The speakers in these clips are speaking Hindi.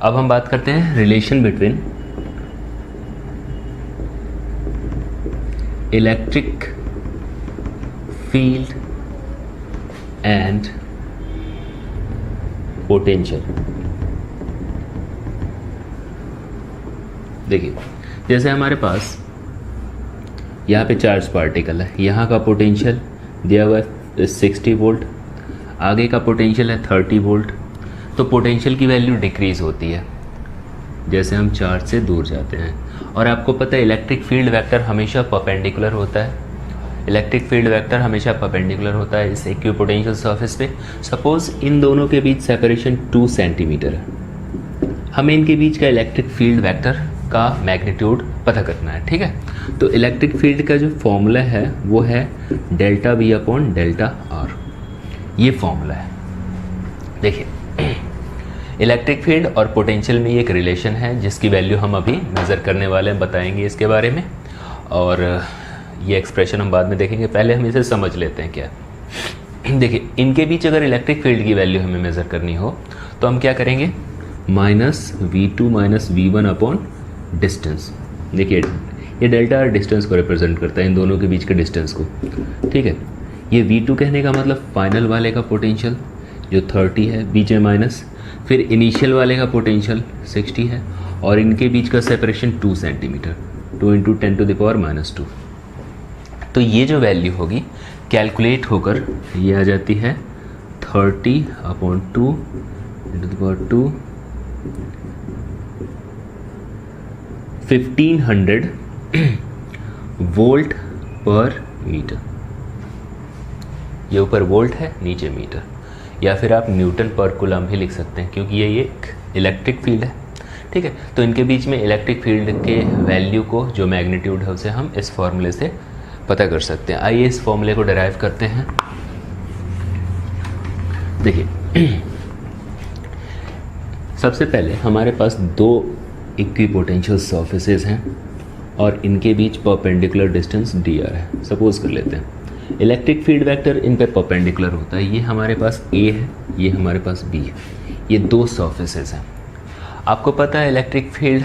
अब हम बात करते हैं relation between electric field and potential. देखिए, जैसे हमारे पास यहाँ पे चार्ज पार्टिकल है, यहाँ का पोटेंशियल दिया हुआ है 60 वोल्ट, आगे का पोटेंशियल है 30 वोल्ट। तो पोटेंशियल की वैल्यू डिक्रीज़ होती है जैसे हम चार्ज से दूर जाते हैं। और आपको पता है इलेक्ट्रिक फील्ड वेक्टर हमेशा परपेंडिकुलर होता है। इलेक्ट्रिक फील्ड वेक्टर हमेशा परपेंडिकुलर होता है इस इक्विपोटेंशियल सरफेस पे। सपोज इन दोनों के बीच सेपरेशन 2 सेंटीमीटर है, हमें इनके बीच का इलेक्ट्रिक फील्ड वेक्टर का मैग्नीट्यूड पता करना है। ठीक है, तो इलेक्ट्रिक फील्ड का जो फॉर्मूला है वो है delta V upon delta are. ये फॉर्मूला है। देखिए, इलेक्ट्रिक फील्ड और पोटेंशियल में एक रिलेशन है जिसकी वैल्यू हम अभी मेज़र करने वाले हैं, बताएंगे इसके बारे में। और ये एक्सप्रेशन हम बाद में देखेंगे, पहले हम इसे समझ लेते हैं क्या। देखिए, इनके बीच अगर इलेक्ट्रिक फील्ड की वैल्यू हमें मेज़र करनी हो तो हम क्या करेंगे, -v2 - v1 अपॉन डिस्टेंस। देखिए, ये डेल्टा डिस्टेंस को रिप्रेजेंट करता है, इन दोनों के बीच के डिस्टेंस को। ठीक है, ये v2 कहने का मतलब फाइनल वाले का पोटेंशियल जो 30 है, बीच में माइनस, फिर इनिशियल वाले का पोटेंशियल 60 है, और इनके बीच का सेपरेशन 2 सेंटीमीटर, 2 × 10⁻²। तो ये जो वैल्यू होगी कैलकुलेट होकर ये आ जाती है 30/2 × 2 1500 वोल्ट पर मीटर। ये ऊपर वोल्ट है, नीचे मीटर, या फिर आप न्यूटन पर कूलम भी लिख सकते हैं क्योंकि ये एक इलेक्ट्रिक फील्ड है। ठीक है, तो इनके बीच में इलेक्ट्रिक फील्ड के वैल्यू को जो मैग्नीट्यूड है उसे हम इस फॉर्मूले से पता कर सकते हैं। आइए इस फॉर्मूले को डिराइव करते हैं। देखिए, सबसे पहले हमारे पास 2 इक्विपोटेंशियल सरफेसेस हैं और इनके बीच परपेंडिकुलर डिस्टेंस dr है। सपोज कर लेते हैं इलेक्ट्रिक फील्ड वेक्टर इन पे परपेंडिकुलर होता है। ये हमारे पास A है, ये हमारे पास B है, ये 2 सरफेसेस हैं। आपको पता है इलेक्ट्रिक फील्ड,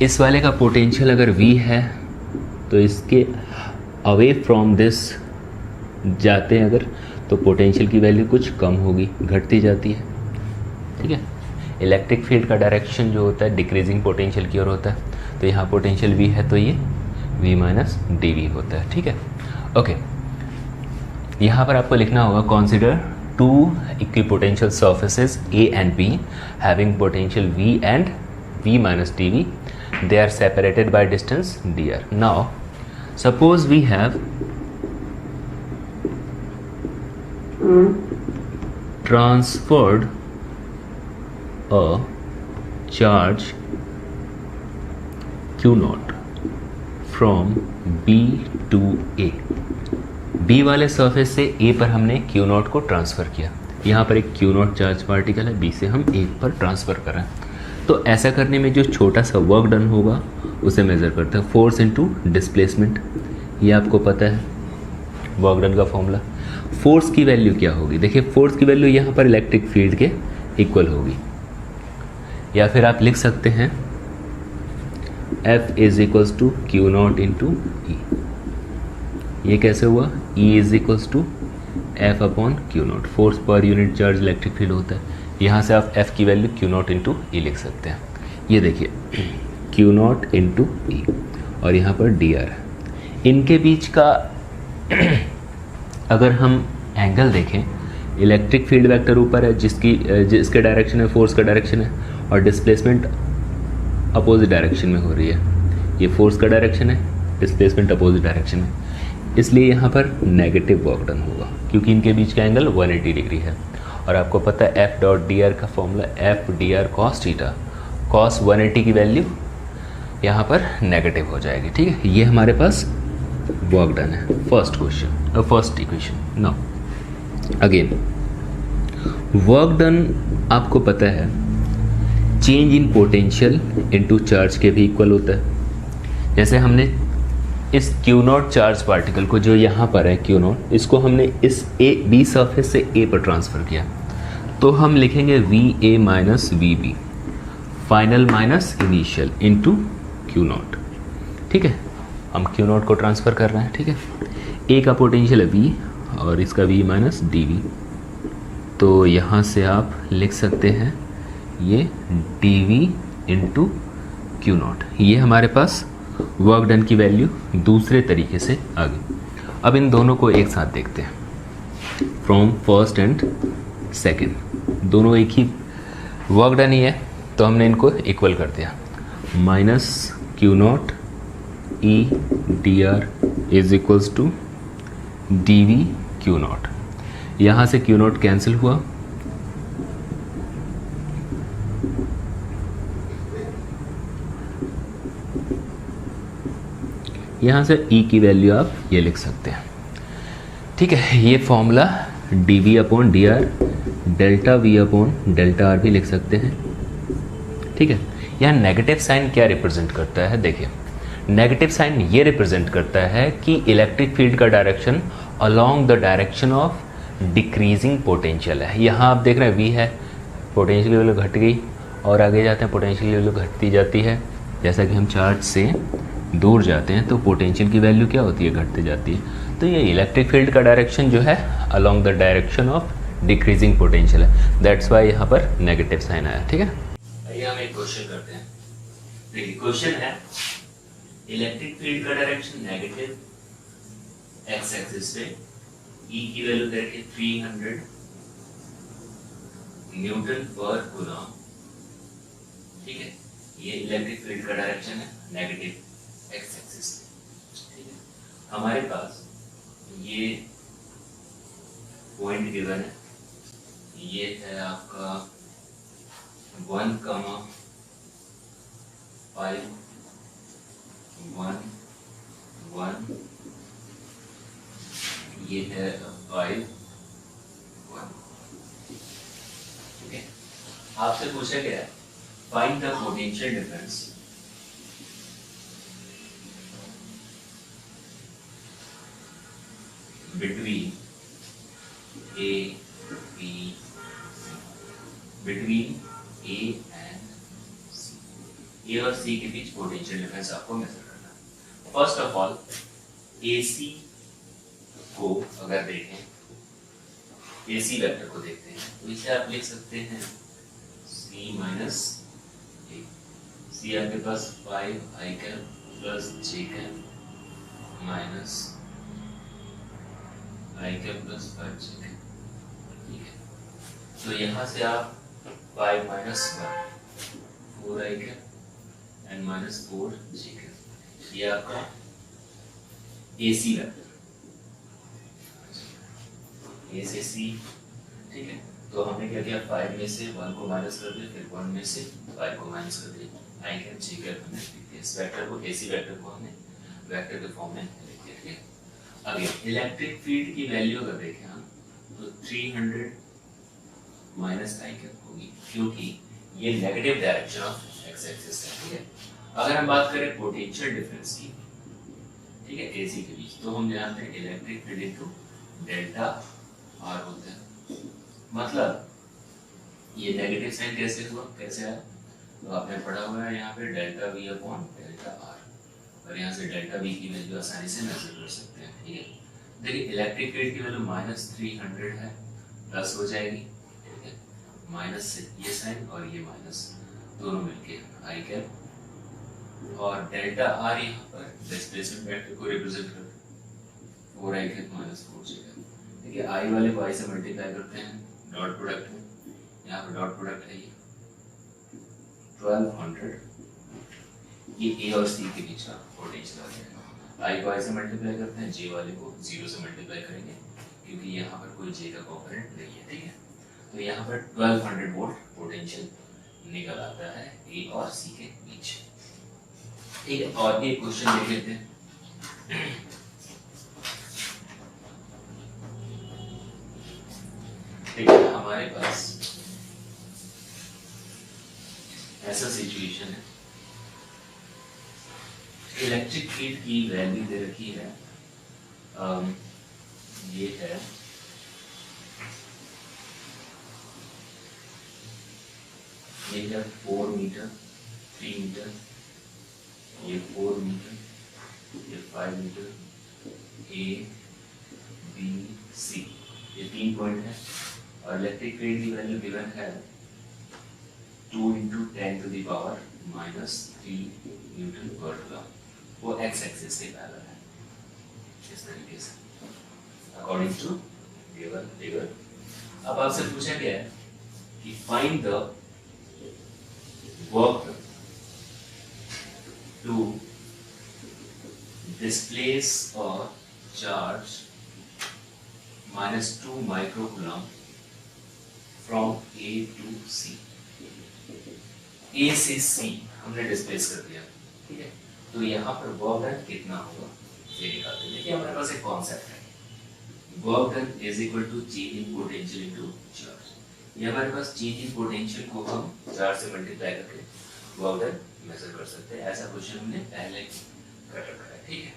इस वाले का पोटेंशियल अगर V है तो इसके अवे फ्रॉम दिस जाते हैं अगर, तो पोटेंशियल की वैल्यू कुछ कम होगी, घटती जाती है। ठीक है, इलेक्ट्रिक फील्ड का डायरेक्शन जो होता है डिक्रीजिंग पोटेंशियल की ओर होता है। तो यहाँ पोटेंशियल V है तो ये V - dV होता है। ठीक है, ओके। यहाँ पर आपको लिखना होगा consider 2 equipotential surfaces A and B having potential V and V - dV. They are separated by distance dr. Now, suppose we have transferred a charge Q0 from B to A। B वाले सरफेस से A पर हमने Q0 को ट्रांसफ़र किया। यहाँ पर एक Q0 चार्ज पार्टिकल है, B से हम A पर ट्रांसफ़र कर रहे हैं। तो ऐसा करने में जो छोटा सा वर्क डन होगा उसे मेज़र करते हैं, फोर्स इनटू डिस्प्लेसमेंट। ये आपको पता है वर्क डन का फॉर्मूला। फोर्स की वैल्यू क्या होगी, देखिए फोर्स की वैल्यू यहाँ पर इलेक्ट्रिक फील्ड के इक्वल होगी, या फिर आप लिख सकते हैं F = Q0 × E। ये कैसे हुआ, E = F upon Q0, force per unit charge electric field होता है। यहाँ से आप F की वैल्यू Q0 × E लिख सकते हैं। ये देखिए Q0 × E और यहाँ पर dr है। इनके बीच का अगर हम एंगल देखें, इलेक्ट्रिक फील्ड वेक्टर ऊपर है जिसके डायरेक्शन है फोर्स का डायरेक्शन है, और डिस्प्लेसमेंट अपोजिट डायरेक्शन में हो रही है। ये फोर्स का डायरेक्शन है, डिस्प्लेसमेंट अपोजिट डायरेक्शन है, इसलिए यहाँ पर नेगेटिव वर्क डन होगा क्योंकि इनके बीच का एंगल 180 डिग्री है। और आपको पता है F.dr का formula F_dr cos theta, cos 180 की वैल्यू यहाँ पर नेगेटिव हो जाएगी। ठीक है, ये हमारे पास वर्क डन है, first equation. Now again work done आपको पता है change in potential into charge के भी इक्वल होता है। जैसे हमने इस Q0 चार्ज पार्टिकल को जो यहाँ पर है Q0, इसको हमने इस B सरफेस से A पर ट्रांसफ़र किया, तो हम लिखेंगे V A minus V B, final minus initial into Q nought. ठीक है, हम क्यू नॉट को ट्रांसफ़र कर रहे हैं। ठीक है, ए का पोटेंशियल है वी और इसका वी माइनस डी वी। तो यहाँ से आप लिख सकते हैं ये D V into Q nought. ये हमारे पास वर्क डन की वैल्यू दूसरे तरीके से आ गई। अब इन दोनों को एक साथ देखते हैं, फ्रॉम फर्स्ट एंड सेकेंड, दोनों एक ही वर्क डन ही है, तो हमने इनको इक्वल कर दिया। Minus Q nought E D R is equals to D V Q nought. यहाँ से क्यू नॉट कैंसिल हुआ, यहाँ से ई की वैल्यू आप ये लिख सकते हैं। ठीक है, ये formula D V upon D R delta V upon delta R भी लिख सकते हैं। ठीक है, यहाँ नेगेटिव साइन क्या रिप्रेजेंट करता है, देखिए नेगेटिव साइन ये रिप्रेजेंट करता है कि इलेक्ट्रिक फील्ड का direction along the direction of decreasing potential है। यहाँ आप देख रहे हैं वी है, पोटेंशियल वैल्यू घट गई और आगे जाते हैं पोटेंशियल वैल्यू घटती जाती है। जैसा कि हम चार्ज से दूर जाते हैं तो पोटेंशियल की वैल्यू क्या होती है, घटती जाती है। तो ये इलेक्ट्रिक फील्ड का डायरेक्शन जो है along the direction of decreasing potential है, दैट्स वाई यहाँ पर नेगेटिव साइन आया। ठीक है, आइए हम एक क्वेश्चन करते हैं। देखिए क्वेश्चन है इलेक्ट्रिक फील्ड का डायरेक्शन नेगेटिव एक्स एक्सिस पे, ई की वैल्यू करके 300 न्यूटन पर कूलम। ठीक है, ये इलेक्ट्रिक फील्ड का डायरेक्शन है नेगेटिव एक्स एक्सिस पे। ठीक है, हमारे पास ये पॉइंट गिवन है, ये है आपका 1,5 1 1, ये है 5 1। ठीक है, आपसे पूछा गया है find the potential difference between A, B, between A and C। A और C के बीच पोटेंशियल डिफरेंस आपको मेजर करना है। फर्स्ट ऑफ ऑल AC को अगर देखें, AC वेक्टर को देखते हैं, तो इसे आप लिख सकते हैं C माइनस A। C आपके पास 5 I cap plus J cap minus I cap plus 5 J cap. ठीक है, तो यहाँ से आप 5 minus 1 4 I cap and minus 4 J cap, ये आपका AC वेक्टर A से C। ठीक है, तो हमने क्या किया, 5 में से 1 को माइनस कर दिया, फिर 1 में से 5 को माइनस कर दिया, I कैप J कैप हमने लिख दिया। इस वेक्टर को AC वेक्टर को हमने वेक्टर के फॉर्म में लिख दिया। ठीक है, अगले इलेक्ट्रिक फील्ड की वैल्यू अगर देखें हम तो 300 माइनस आई कैप होगी, क्योंकि ये negative direction of x axis है। ठीक है, अगर हम बात करें पोटेंशियल डिफरेंस की, ठीक है, एसी के बीच, तो हम जानते हैं electric field into delta R होता है। मतलब ये नेगेटिव साइन कैसे हुआ, कैसे आया, तो आपने पढ़ा हुआ है यहाँ पे delta V upon delta are, और यहाँ से डेल्टा वी की वैल्यू आसानी से मेजर कर सकते हैं। ठीक है, देखिए इलेक्ट्रिक फील्ड की वैल्यू माइनस 300 है, प्लस हो जाएगी। ठीक है, माइनस से ये साइन और ये माइनस दोनों मिलके आई कैप, और डेल्टा आर यहाँ पर डिस्प्लेसमेंट वेक्टर को रिप्रेजेंट करते हैं 4 आई कैप माइनस 4 जे कैप। देखिए आई वाले को आई से मल्टीप्लाई करते हैं, डॉट प्रोडक्ट में, यहाँ पर डॉट प्रोडक्ट है ये 1200, ये ए और सी के बीच का पोटेंशियल आ जाएगा। आई को आई से मल्टीप्लाई करते हैं, जे वाले को 0 से मल्टीप्लाई करेंगे, क्योंकि यहाँ पर कोई जे का कॉम्पोनेंट नहीं है। ठीक है, तो यहाँ पर 1200 वोल्ट पोटेंशियल निकल आता है ए और सी के बीच। ठीक है, और एक क्वेश्चन देख लेते हैं। ठीक है, हमारे पास ऐसा सिचुएशन है, इलेक्ट्रिक फील्ड की वैल्यू दे रखी है, ये है ये है 4 मीटर, 3 मीटर, ये 4 मीटर, ये 5 मीटर, ए बी सी, ये 3 पॉइंट है। और इलेक्ट्रिक फील्ड की वैल्यू गिवन है 2 × 10⁻³ न्यूटन पर कूलम। वो एक्स एक्सिस के पैरेलल है इस तरीके से अकॉर्डिंग टू गिवन फिगर। अब आपसे पूछा गया है कि find the work to displace a charge -2 microcoulomb from A to C। A से C हमने डिस्प्लेस कर दिया, ठीक है। तो यहाँ पर वर्क डन कितना होगा ये निकालते हैं। देखिए हमारे पास एक कॉन्सेप्ट है, work done is equal to change in potential into charge. ये हमारे पास चेंज इन पोटेंशियल को हम चार्ज से मल्टीप्लाई करके वर्क डन मेजर कर सकते हैं। ऐसा क्वेश्चन हमने पहले कर रखा है, ठीक है।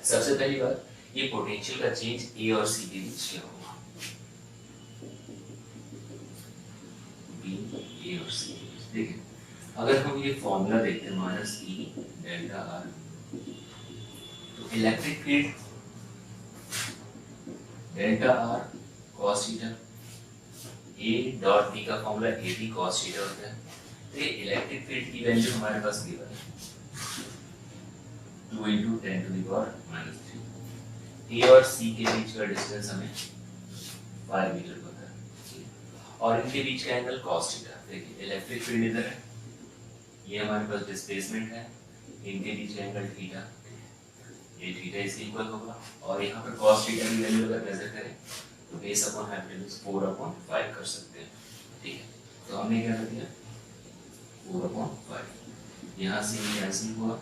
सबसे पहली बात, ये पोटेंशियल का चेंज ए और सी के बीच क्या होगा, बी ए और सी। देखिए अगर हम ये फॉर्मूला देखते हैं -E डेल्टा आर, तो electric field delta r cos theta, A dot B का formula A B cos theta होता है। तो ये इलेक्ट्रिक फील्ड की वैल्यू हमारे पास गिवन है 2 × 10⁻³ ए और सी के बीच का डिस्टेंस हमें 5 मीटर पता है, और इनके बीच का एंगल cos थीटा। देखिए इलेक्ट्रिक फील्ड इधर है, ये हमारे पास डिस्प्लेसमेंट है, इनके बीच का एंगल थीटा, ये थीटा इसके इक्वल होगा। और यहाँ पर cos थीटा की वैल्यू अगर मेजर करें तो बेस अपॉन हाइपोटेन्यूज 4/5 कर सकते हैं, ठीक है। तो हमने क्या कर दिया 4/5, यहाँ से ये कैंसिल हुआ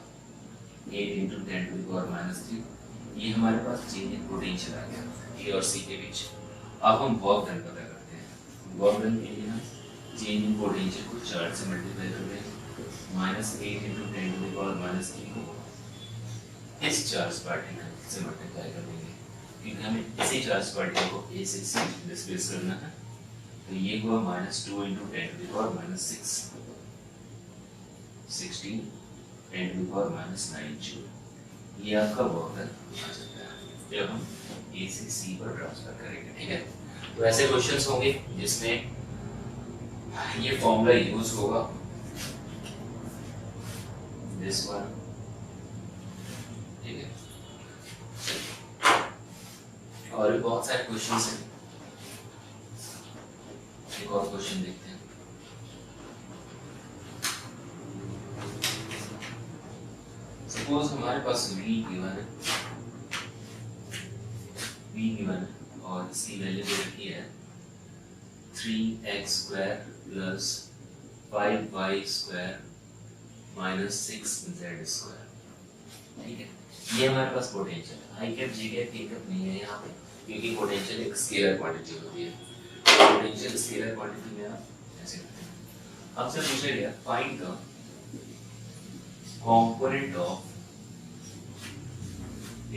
8 × 10⁻³ ये हमारे पास चेंज इन पोटेंशियल आ गया ए और सी के बीच। अब हम वर्क डन पता करते हैं। वर्क डन के लिए हम चेंज इन पोटेंशियल को चार्ज से मल्टीप्लाई कर देंगे, -8 × 10⁻³ को इस चार्ज पार्टिकल से मल्टीप्लाई कर देंगे, क्योंकि हमें इसी चार्ज पार्टिकल को ए से सी डिस्प्लेस करना है। तो ये हुआ -2 × 10⁻6 16 10⁻9 जूल। ये आपका वर्क डन आ जाता है जब हम ए से सी पर ट्रांसफर करेंगे, ठीक है। तो ऐसे क्वेश्चंस होंगे जिसमें ये फॉर्मूला यूज होगा, दिस वन, ठीक है। और भी बहुत सारे क्वेश्चंस हैं, एक और क्वेश्चन देखते हैं। सपोज हमारे पास v गिवन है, v गिवन है और इसकी वैल्यू दे रखी है 3x² + 5y² - 6z², ठीक है। ये हमारे पास पोटेंशियल है। आई कैप जी कैप पिकअप नहीं है यहाँ पे, क्योंकि पोटेंशियल एक स्केलर क्वांटिटी होती है। पोटेंशियल स्केलर क्वांटिटी में आप ऐसे करते हैं। आपसे पूछा गया find the component of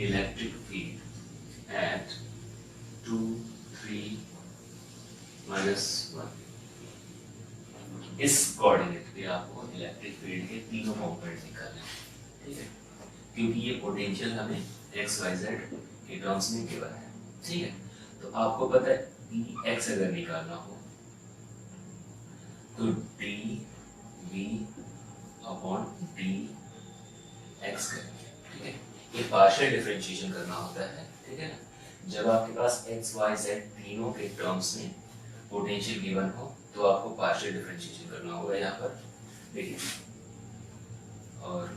electric field at 2, 3, -1। इस कोऑर्डिनेट पे आपको इलेक्ट्रिक फील्ड के तीनों कंपोनेंट निकालने हैं, ठीक है। क्योंकि ये पोटेंशियल हमें x y z के टर्म्स में गिवन है, ठीक है। तो आपको पता है dx अगर निकालना हो तो dv/dx करेंगे, ठीक है। ये पार्शियल डिफरेंशिएशन करना होता है, ठीक है ना। जब आपके पास x y z तीनों के टर्म्स में पोटेंशियल गिवन हो तो आपको पार्शियल डिफरेंशिएशन करना होगा यहाँ पर, देखिए। और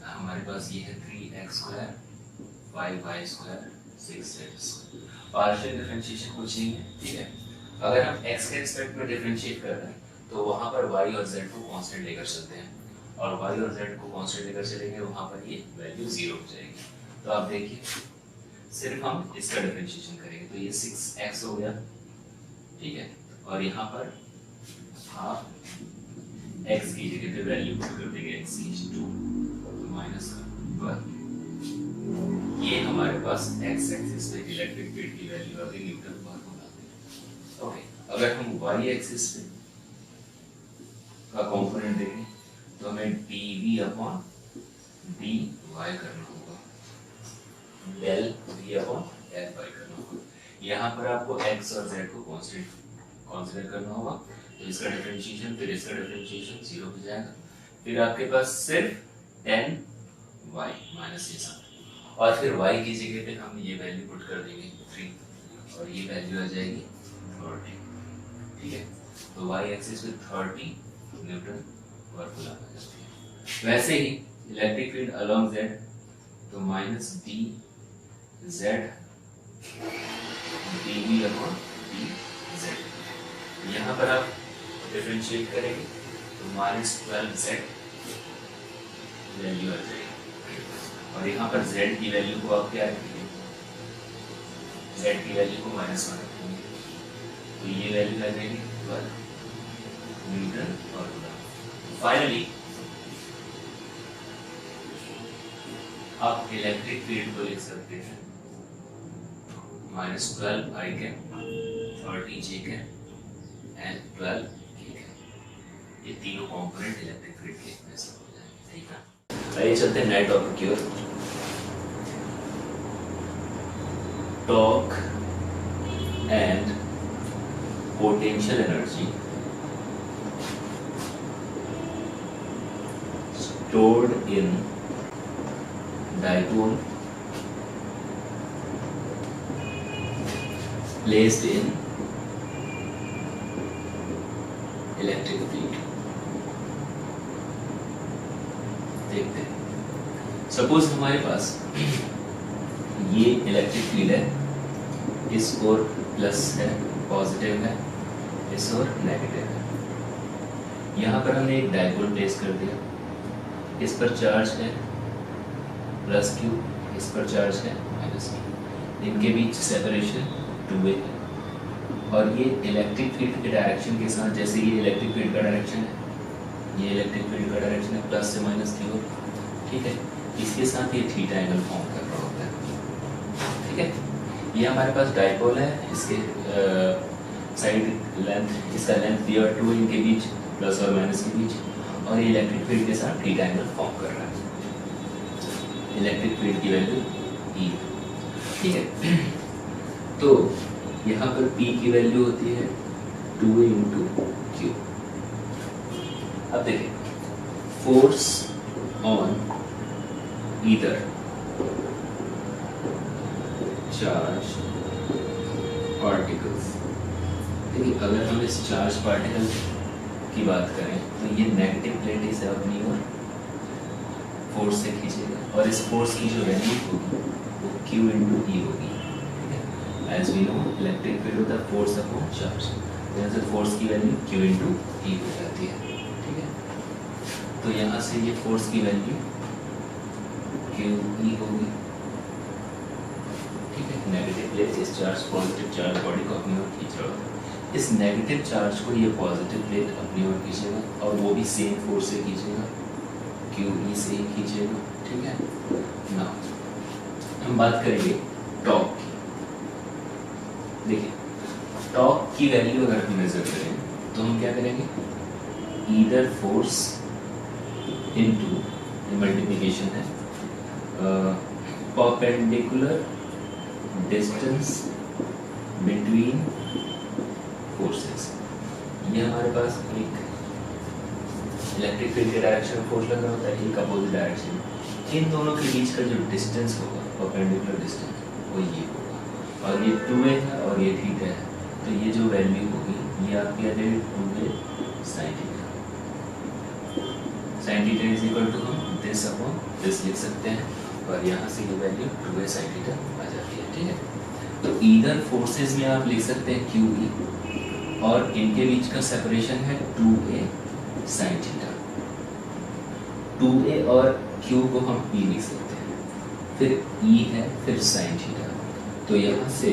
हमारे पास ये है 3x² 5y² 6z²। Partial differentiation कुछ नहीं है, ठीक है। अगर हम x के रिस्पेक्ट में डिफरेंशिएट कर रहे हैं तो वहाँ पर y और z को कांस्टेंट लेकर चलते हैं, और y और z को कांस्टेंट लेकर चलेंगे वहाँ पर ये वैल्यू 0 हो जाएगी। तो आप देखिए सिर्फ हम इसका डिफरेंशिएशन करेंगे तो ये 6x हो गया, ठीक है। और यहाँ पर हाफ x की जगह पे वैल्यू पुट कर देंगे x की 2 -1। ये हमारे पास x एक्सिस पे इलेक्ट्रिक फील्ड की वैल्यू आ गई न्यूटन पर होगा, ओके। अगर हम y एक्सिस पे का कंपोनेंट देखें तो हमें dv अपॉन dy करना होगा, del v upon del y करना होगा। यहाँ पर आपको x और z को कॉन्सिडर करना होगा, तो इसका डिफरेंशिएशन फिर इसका डिफरेंशिएशन 0 हो जाएगा। फिर आपके पास सिर्फ tan y माइनस ये सब, और फिर y की जगह पे हम ये वैल्यू पुट कर देंगे 3 और ये वैल्यू आ जाएगी 30, ठीक है। तो y एक्सिस पे 30 न्यूटन पर कूलम आ जाती है। वैसे ही इलेक्ट्रिक फील्ड अलोंग z, तो minus D Z D V upon D Z. यहाँ पर आप डिफरेंशिएट करेंगे तो माइनस 12z वैल्यू आ जाएगी, और यहाँ पर z की वैल्यू को आप क्या रखेंगे, z की वैल्यू को -1 रखेंगे, तो ये वैल्यू आ जाएगी 12 न्यूटन और कूलम। फाइनली आप इलेक्ट्रिक फील्ड को लिख सकते हैं -12 I cap 30 J cap and 12 K cap. ये तीनों कंपोनेंट इलेक्ट्रिक फील्ड के में से हो जाएंगे, ठीक है। आइए चलते हैं नए टॉपिक की ओर। Torque and potential energy stored in dipole placed in electric field। देखते हैं, सपोज हमारे पास ये इलेक्ट्रिक फील्ड है, इस ओर प्लस है, पॉजिटिव है, इस ओर नेगेटिव है। यहाँ पर हमने एक डाइपोल प्लेस कर दिया, इस पर चार्ज है प्लस q, इस पर चार्ज है माइनस q, इनके बीच सेपरेशन 2a है, और ये इलेक्ट्रिक फील्ड के डायरेक्शन के साथ, जैसे ये इलेक्ट्रिक फील्ड का डायरेक्शन है, ये इलेक्ट्रिक फील्ड का डायरेक्शन है प्लस से माइनस की ओर, ठीक है। इसके साथ ये थीटा एंगल फॉर्म कर रहा होता है, ठीक है। ये हमारे पास डाइपोल है, इसके साइड लेंथ, इसका लेंथ दिया 2, इनके बीच प्लस और माइनस के बीच, और ये इलेक्ट्रिक फील्ड के साथ थीटा एंगल फॉर्म कर रहा है। इलेक्ट्रिक फील्ड की वैल्यू E, ठीक है। तो यहाँ पर P की वैल्यू होती है 2a इंटू Q। अब देखिए, force on either charge particles. देखिए, अगर हम इस चार्ज पार्टिकल की बात करें तो ये नेगेटिव प्लेट इसे अपनी ओर फोर्स से खींचेगा, और इस फोर्स की जो वैल्यू होगी वो Q इंटू E होगी, ठीक है। As we know electric field होता है फोर्स अपॉन चार्ज, यहाँ से फोर्स की वैल्यू Q इंटू E हो जाती है, ठीक है। तो यहाँ से ये फोर्स की वैल्यू QE होगी, ठीक है। नेगेटिव प्लेट इस चार्ज पॉजिटिव चार्ज बॉडी को अपनी ओर खींच रहा होता है, इस नेगेटिव चार्ज को ये पॉजिटिव प्लेट अपनी ओर खींचेगा, और वो भी सेम फोर्स से खींचेगा, QE से ही खींचेगा, ठीक है ना। हम बात करेंगे टॉर्क की। देखिए, टॉर्क की वैल्यू अगर हम मेजर करें तो हम क्या करेंगे, ईदर फोर्स इनटू मल्टीप्लिकेशन है परपेंडिकुलर डिस्टेंस बिटवीन फोर्सेस। ये हमारे पास एक इलेक्ट्रिक फील्ड के डायरेक्शन में फोर्स लग रहा होता है, एक अपोजिट डायरेक्शन में, इन दोनों के बीच का जो डिस्टेंस होगा, परपेंडिकुलर डिस्टेंस, वो ये होगा, और ये 2a है और ये थीटा है, तो ये जो वैल्यू होगी ये आपकी आ जाएगी 2a sin theta. sin theta is equal to हम दिस अपॉन दिस लिख सकते हैं, और यहाँ से ये वैल्यू 2a sin थीटा आ जाती है, ठीक है। तो ईदर फोर्सेस में आप लिख सकते हैं QE, और इनके बीच का सेपरेशन है 2a sin थीटा। 2a और Q को हम P लिख सकते हैं, फिर E है, फिर sin थीटा, तो यहाँ से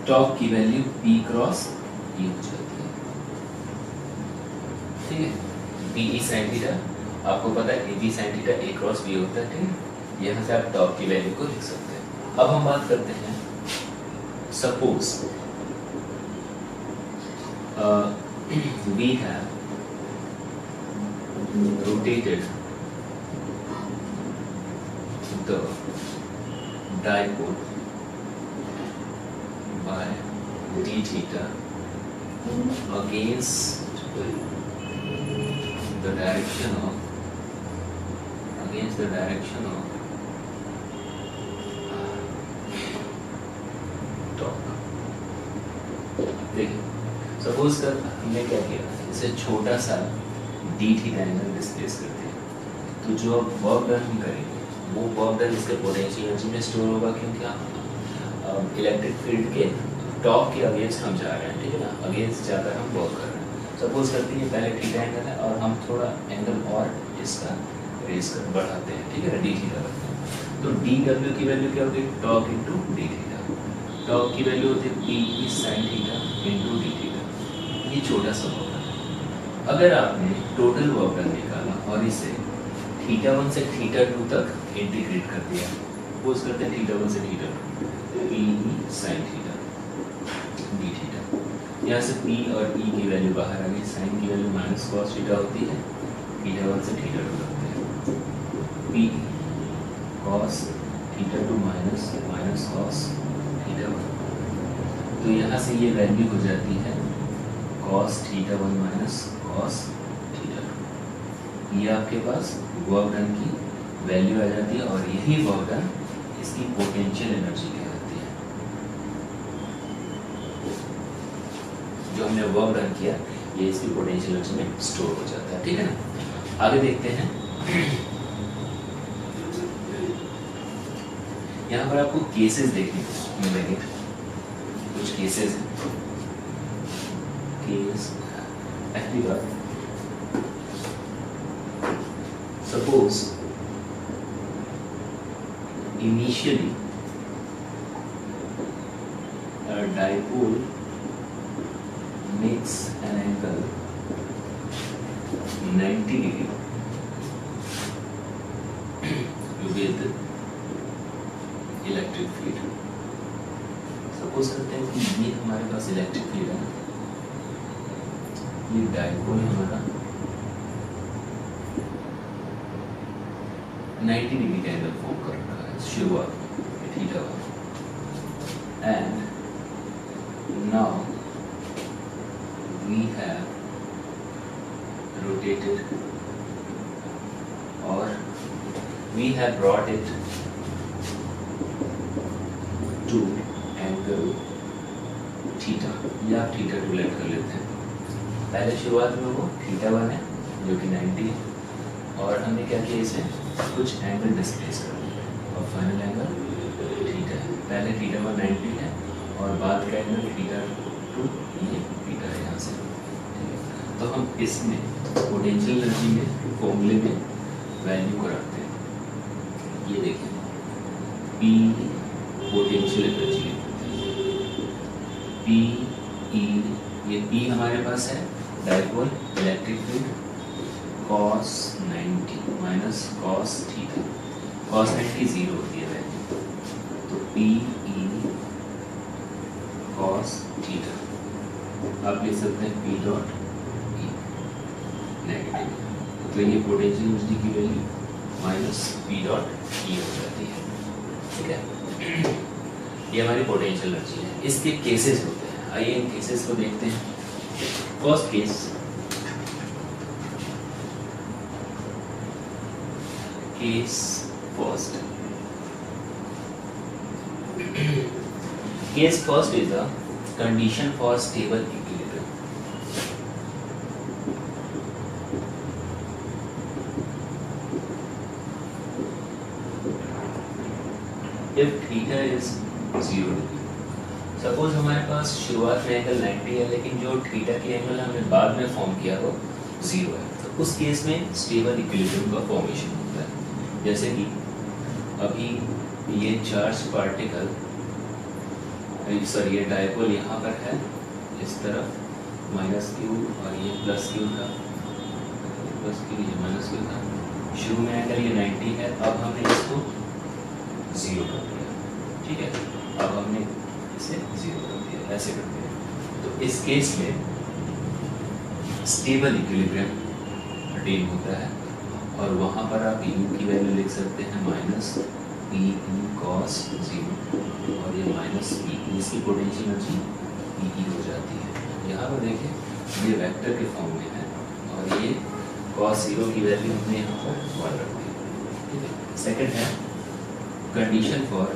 टॉर्क की वैल्यू P क्रॉस E हो जाती है, ठीक है। PE sin थीटा आपको पता है, AB sin theta A cross B होता है, ठीक है। यहाँ से आप टॉर्क की वैल्यू को लिख सकते हैं। अब हम बात करते हैं, suppose we have rotated the dipole by d theta against the direction of torque. देखिए सपोज कर हमने क्या किया, इसे छोटा सा डी थीटा एंगल डिस्प्लेस करते हैं, तो जो वर्क डन हम करेंगे वो वर्क डन इसके पोटेंशियल एनर्जी में स्टोर होगा, क्योंकि इलेक्ट्रिक फील्ड के टॉप के अगेंस्ट हम जा रहे हैं, ठीक है ना, अगेंस्ट जाकर हम वर्क कर रहे हैं। सपोज करते हैं पहले थीटा एंगल है और हम थोड़ा एंगल और इसका रेस कर बढ़ाते हैं, ठीक है ना, डी थीटा रखते हैं, तो डी डब्ल्यू की वैल्यू क्या होगी, talk into D theta. Talk की वैल्यू होती है P sine theta into D theta. ये छोटा सा वर्क है। अगर आपने टोटल वर्क डन निकाला और इसे थीटा 1 से थीटा 2 तक इंटीग्रेट कर दिया, सपोज करते हैं थीटा 1 से theta 2, P sine theta D theta. यहाँ से पी और ई की वैल्यू बाहर आ गई, साइन की वैल्यू माइनस कॉस थीटा होती है, थीटा 1 से थीटा 2 रखते हैं, P cos theta 2 minus cos theta 1। तो यहाँ से ये वैल्यू हो जाती है cos theta 1 minus cos theta 2। ये आपके पास वर्क डन की वैल्यू आ जाती है, और यही वर्क डन इसकी पोटेंशियल एनर्जी कहलाती है। जो हमने वर्क डन किया ये इसकी पोटेंशियल एनर्जी में स्टोर हो जाता है, ठीक है ना। आगे देखते हैं, यहाँ पर आपको केसेस देखने को मिलेंगे, कुछ केसेस हैं। केस पहली बात, suppose initially a dipole makes an angle 90 degree with electric field. Suppose करते हैं कि ये हमारे पास इलेक्ट्रिक फील्ड है, ये डाइपोल हमारा 90 डिग्री का एंगल फॉर्म कर रहा है शुरुआत में theta 1, and now we have rotated और we have brought it to angle theta, या आप थीटा 2 लेट कर लेते हैं। पहले शुरुआत में वो थीटा 1 है जो कि 90 है, और हमने क्या किया, इसे कुछ एंगल डिस्प्लेस कर दिया और फाइनल एंगल थीटा है। पहले थीटा 1 90 है और बाद का एंगल थीटा 2 ये थीटा है यहाँ से, ठीक है। तो हम इसमें पोटेंशियल एनर्जी में फॉर्मूले में वैल्यू को रखते हैं। ये देखिए P potential energy P E, ये पी हमारे पास है dipole electric field cos 90 minus cos theta, cos 90 zero होती है वैल्यू, तो पी ई cos थीटा आप लिख सकते हैं पी डॉट ई नेगेटिव, तो ये पोटेंशियल एनर्जी की value minus P dot E हो जाती है, ठीक है। ये हमारी पोटेंशियल एनर्जी है। इसके केसेस होते हैं, आइए इन केसेस को देखते हैं। First case, case first, case first is a condition for stable equilibrium. If theta is 0 degree, suppose हमारे पास शुरुआत में एंगल 90 है, लेकिन जो थीटा की एंगल हमने बाद में फॉर्म किया वो 0 है, तो उस केस में स्टेबल इक्विलिब्रियम का फॉर्मेशन होता है। जैसे कि अभी ये चार्ज पार्टिकल, सॉरी ये डाइपोल यहाँ पर है इस तरफ माइनस क्यू और ये प्लस क्यू था, प्लस क्यू ये माइनस क्यू था। शुरू में एंगल ये 90 है, अब हमने इसको 0 कर दिया, ठीक है। अब हमने इसे 0 कर दिया, ऐसे कर दिया। तो इस केस में स्टेबल इक्विलिब्रियम अटेन होता है, और वहाँ पर आप u की वैल्यू लिख सकते हैं माइनस पी ई कॉस 0, और ये माइनस पी, इसकी पोटेंशियल एनर्जी पी हो जाती है। यहाँ पर देखें ये वेक्टर के फॉर्म में है, और ये कॉस 0 की वैल्यू हमने यहाँ पर 1 रख दी। ठीक है, सेकेंड है condition for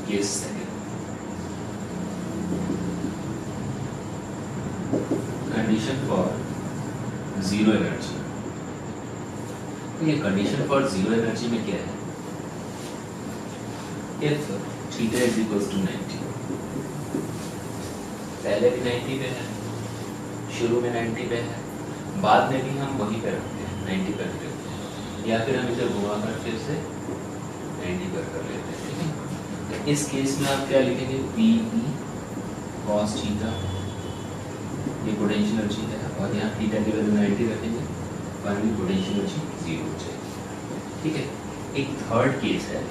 case second. Condition for zero energy. तो ये कंडीशन फॉर जीरो एनर्जी में क्या है? If theta is equal to 90, पहले भी 90 पे है, शुरू में 90 पे है, बाद में भी हम वहीं पे रखते हैं 90 पर रखते हैं, या फिर हम इसे घुमा कर फिर से 90 पर कर लेते हैं। ठीक है, तो इस केस में आप क्या लिखेंगे? पी ई कॉस थीटा, ये पोटेंशियल एनर्जी है, और यहाँ थीटा की वैल्यू 90 रखेंगे, फाइनली पोटेंशियल एनर्जी 0 हो जाएगी। ठीक है, एक थर्ड केस है,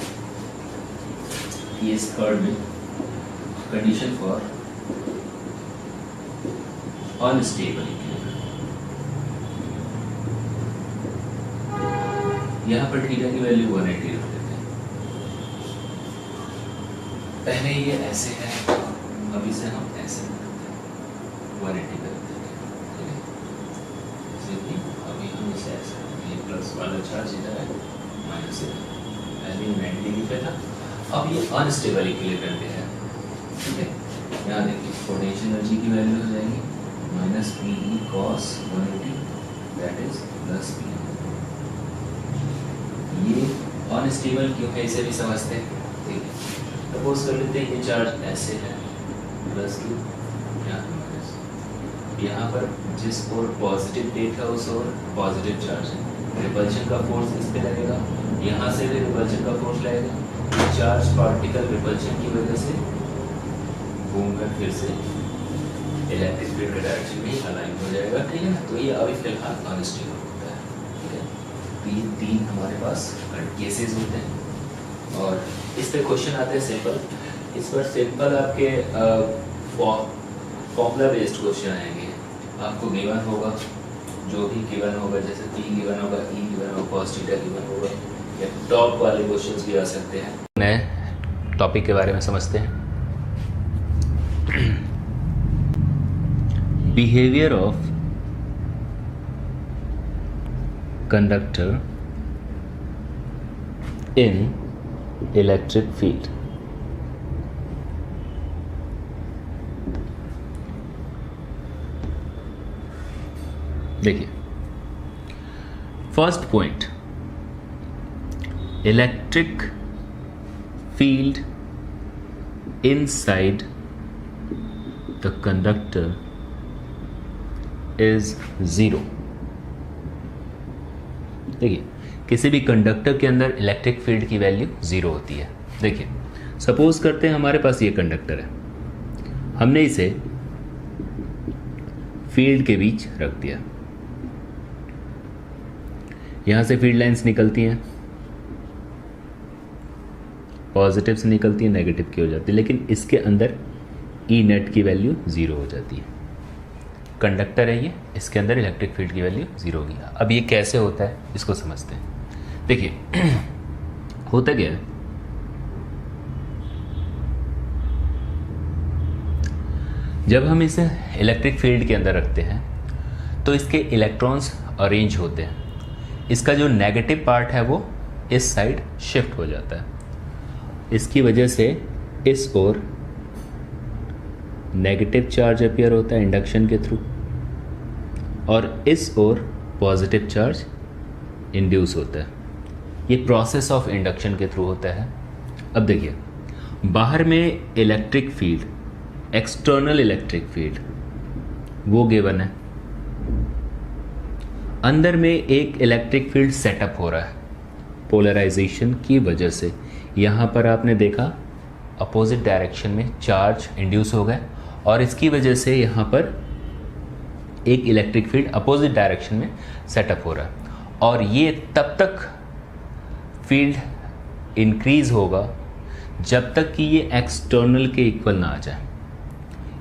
केस थर्ड में कंडीशन फॉर अनस्टेबल इक्विलिब्रियम। यहाँ पर थीटा की वैल्यू 180 रख देते हैं। पहले ये ऐसे है, अब इसे हम ऐसे 180 कर देते हैं। ठीक है, जैसे अभी हम इसे ऐसे, ये प्लस वाला चार्ज इधर है, माइनस इधर, पहले 90 डिग्री पे था, अब ये अनस्टेबल इक्विलिब्रियम पे है। ठीक है, यहाँ देखिए पोटेंशियल एनर्जी की वैल्यू हो जाएगी minus P E cos 180, that is plus P. ये अनस्टेबल क्यों है इसे भी समझते हैं। ठीक है, सपोज कर लेते हैं ये चार्ज ऐसे है, प्लस क्यू, यहाँ पर जिस ओर पॉजिटिव डेट है उस ओर पॉजिटिव चार्ज है, रिपल्शन का फोर्स इस पे लगेगा, यहाँ से भी रिपल्शन का फोर्स लगेगा, चार्ज पार्टिकल रिपल्शन की वजह से घूमकर फिर से इलेक्ट्रिक फील्ड के डायरेक्शन में ही अलाइन हो जाएगा। ठीक है ना, तो ये अभी फिलहाल अनस्टेबल होता है। ठीक है, तो ये तीन हमारे पास केसेस होते हैं, और इस पे क्वेश्चन आते हैं सिंपल। इस पर सिंपल आपके फॉर्मूला बेस्ड क्वेश्चन आएंगे। आपको गिवन होगा, जो भी गिवन होगा, जैसे पी गिवन होगा, ई गिवन होगा, कॉस थीटा गिवन होगा, या टॉप वाले क्वेश्चंस भी आ सकते हैं। नए टॉपिक के बारे में समझते हैं। Behaviour of conductor in electric field. देखिए, first point, electric field inside the conductor is 0। देखिए, किसी भी कंडक्टर के अंदर इलेक्ट्रिक फील्ड की वैल्यू 0 होती है। देखिए, सपोज करते हैं हमारे पास ये कंडक्टर है, हमने इसे फील्ड के बीच रख दिया, यहाँ से फील्ड लाइंस निकलती हैं, पॉजिटिव से निकलती है, नेगेटिव की हो जाती है, लेकिन इसके अंदर ई नेट की वैल्यू 0 हो जाती है। कंडक्टर है ये, इसके अंदर इलेक्ट्रिक फील्ड की वैल्यू 0 होगी। अब ये कैसे होता है इसको समझते हैं। देखिए, होता क्या है, जब हम इसे इलेक्ट्रिक फील्ड के अंदर रखते हैं तो इसके इलेक्ट्रॉन्स अरेंज होते हैं। इसका जो नेगेटिव पार्ट है वो इस साइड शिफ्ट हो जाता है, इसकी वजह से इस ओर नेगेटिव चार्ज अपीयर होता है इंडक्शन के थ्रू, और इस ओर पॉजिटिव चार्ज इंड्यूस होता है। ये प्रोसेस ऑफ इंडक्शन के थ्रू होता है। अब देखिए, बाहर में electric field, external electric field वो गिवन है, अंदर में एक इलेक्ट्रिक फील्ड सेटअप हो रहा है पोलराइजेशन की वजह से। यहाँ पर आपने देखा अपोजिट डायरेक्शन में चार्ज इंड्यूस हो गए, और इसकी वजह से यहाँ पर एक इलेक्ट्रिक फील्ड अपोजिट डायरेक्शन में सेटअप हो रहा है, और ये तब तक फील्ड इंक्रीज होगा जब तक कि ये एक्सटर्नल के इक्वल ना आ जाए।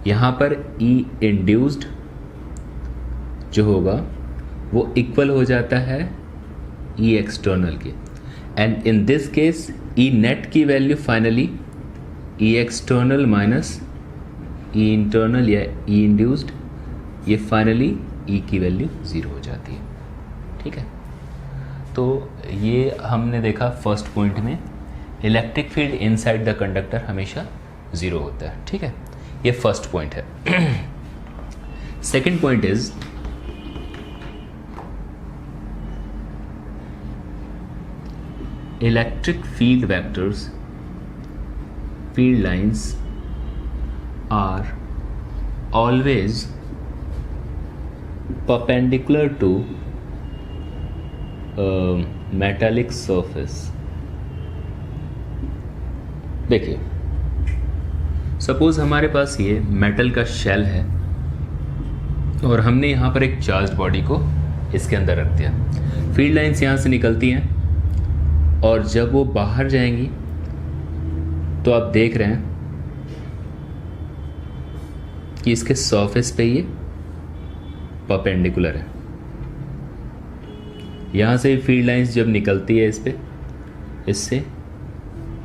यहाँ पर ई इंड्यूस्ड जो होगा वो इक्वल हो जाता है ई एक्सटर्नल के, and in this case E net की वैल्यू फाइनली ई एक्सटर्नल माइनस ई इंटरनल या ई इंड्यूस्ड, ये फाइनली ई की वैल्यू 0 हो जाती है। ठीक है, तो ये हमने देखा फर्स्ट पॉइंट में electric field inside the conductor हमेशा 0 होता है। ठीक है, ये फर्स्ट पॉइंट है। Second point is electric field vectors, field lines are always perpendicular to metallic surface। देखिए, सपोज हमारे पास ये मेटल का शेल है और हमने यहाँ पर एक चार्ज बॉडी को इसके अंदर रख दिया। फील्ड लाइंस यहाँ से निकलती हैं और जब वो बाहर जाएंगी तो आप देख रहे हैं कि इसके सरफेस पे ये परपेंडिकुलर है। यहाँ से फील्ड लाइंस जब निकलती है इससे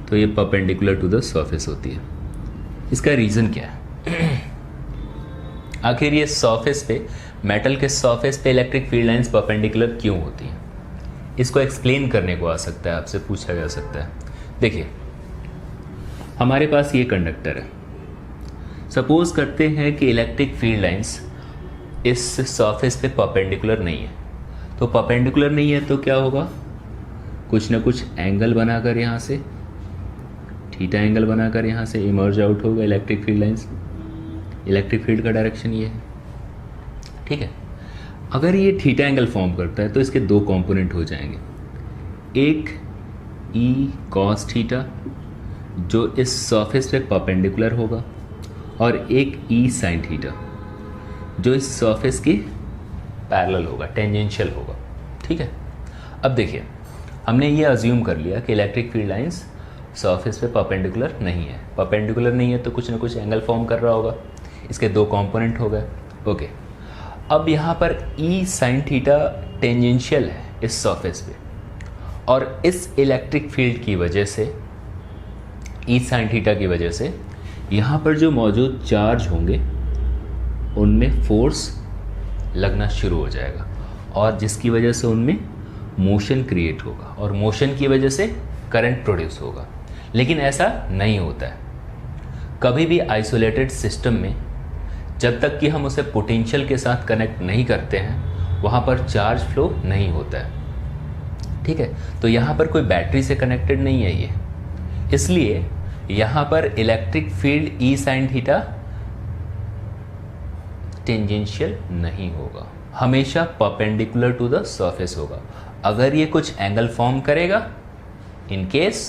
तो ये परपेंडिकुलर टू द सरफेस होती है। इसका रीज़न क्या है? आखिर ये सरफेस पे, मेटल के सरफेस पे इलेक्ट्रिक फील्ड लाइंस परपेंडिकुलर क्यों होती हैं? इसको एक्सप्लेन करने को आ सकता है, आपसे पूछा जा सकता है। देखिए, हमारे पास ये कंडक्टर है। सपोज करते हैं कि इलेक्ट्रिक फील्ड लाइंस इस सरफेस पे परपेंडिकुलर नहीं है, तो परपेंडिकुलर नहीं है तो क्या होगा? कुछ ना कुछ एंगल बनाकर यहाँ से, थीटा एंगल बनाकर यहाँ से इमर्ज आउट होगा electric field lines. Electric field का डायरेक्शन ये है। ठीक है, अगर ये थीटा एंगल फॉर्म करता है तो इसके दो कंपोनेंट हो जाएंगे, एक ई कॉस थीटा जो इस सरफेस पे परपेंडिकुलर होगा और एक ई साइन थीटा जो इस सरफेस की पैरेलल होगा, टेंजेंशियल होगा। ठीक है, अब देखिए, हमने ये अज्यूम कर लिया कि इलेक्ट्रिक फील्ड लाइंस सरफेस पे परपेंडिकुलर नहीं है। परपेंडिकुलर नहीं है तो कुछ ना कुछ एंगल फॉर्म कर रहा होगा, इसके दो कंपोनेंट हो गए। ओके, अब यहाँ पर ई साइन थीटा टेंजेंशियल है इस सरफेस पे, और इस इलेक्ट्रिक फील्ड की वजह से, ई साइन थीटा की वजह से यहाँ पर जो मौजूद चार्ज होंगे उनमें फोर्स लगना शुरू हो जाएगा और जिसकी वजह से उनमें मोशन क्रिएट होगा और मोशन की वजह से करंट प्रोड्यूस होगा। लेकिन ऐसा नहीं होता है कभी भी आइसोलेटेड सिस्टम में। जब तक कि हम उसे पोटेंशियल के साथ कनेक्ट नहीं करते हैं वहाँ पर चार्ज फ्लो नहीं होता है। ठीक है, तो यहाँ पर कोई बैटरी से कनेक्टेड नहीं है ये, इसलिए यहाँ पर electric field E sine theta tangential नहीं होगा, हमेशा परपेंडिकुलर टू द सरफेस होगा। अगर ये कुछ एंगल फॉर्म करेगा इन केस,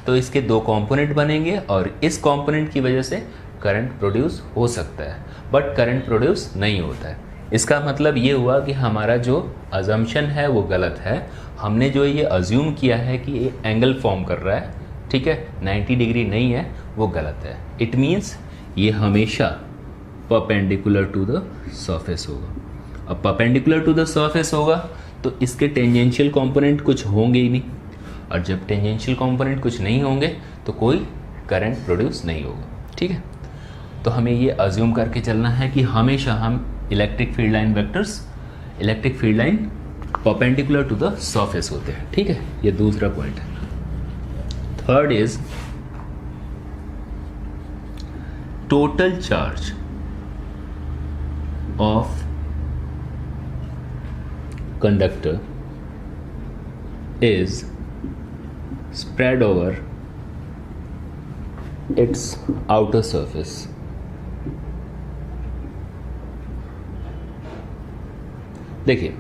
तो इसके दो कंपोनेंट बनेंगे और इस कंपोनेंट की वजह से करंट प्रोड्यूस हो सकता है, बट करंट प्रोड्यूस नहीं होता है। इसका मतलब ये हुआ कि हमारा जो अजम्पशन है वो गलत है। हमने जो ये अज्यूम किया है कि ये एंगल फॉर्म कर रहा है, ठीक है, 90 डिग्री नहीं है, वो गलत है। इट मीन्स ये हमेशा परपेंडिकुलर टू द सरफेस होगा। अब परपेंडिकुलर टू द सरफेस होगा तो इसके टेंजेंशियल कंपोनेंट कुछ होंगे ही नहीं, और जब टेंजेंशियल कंपोनेंट कुछ नहीं होंगे तो कोई करंट प्रोड्यूस नहीं होगा। ठीक है, तो हमें ये अज्यूम करके चलना है कि हमेशा हम electric field line vectors, electric field line perpendicular to the surface होते हैं। ठीक है, ये दूसरा पॉइंट है। Third is total charge of conductor is spread over its outer surface। देखिए,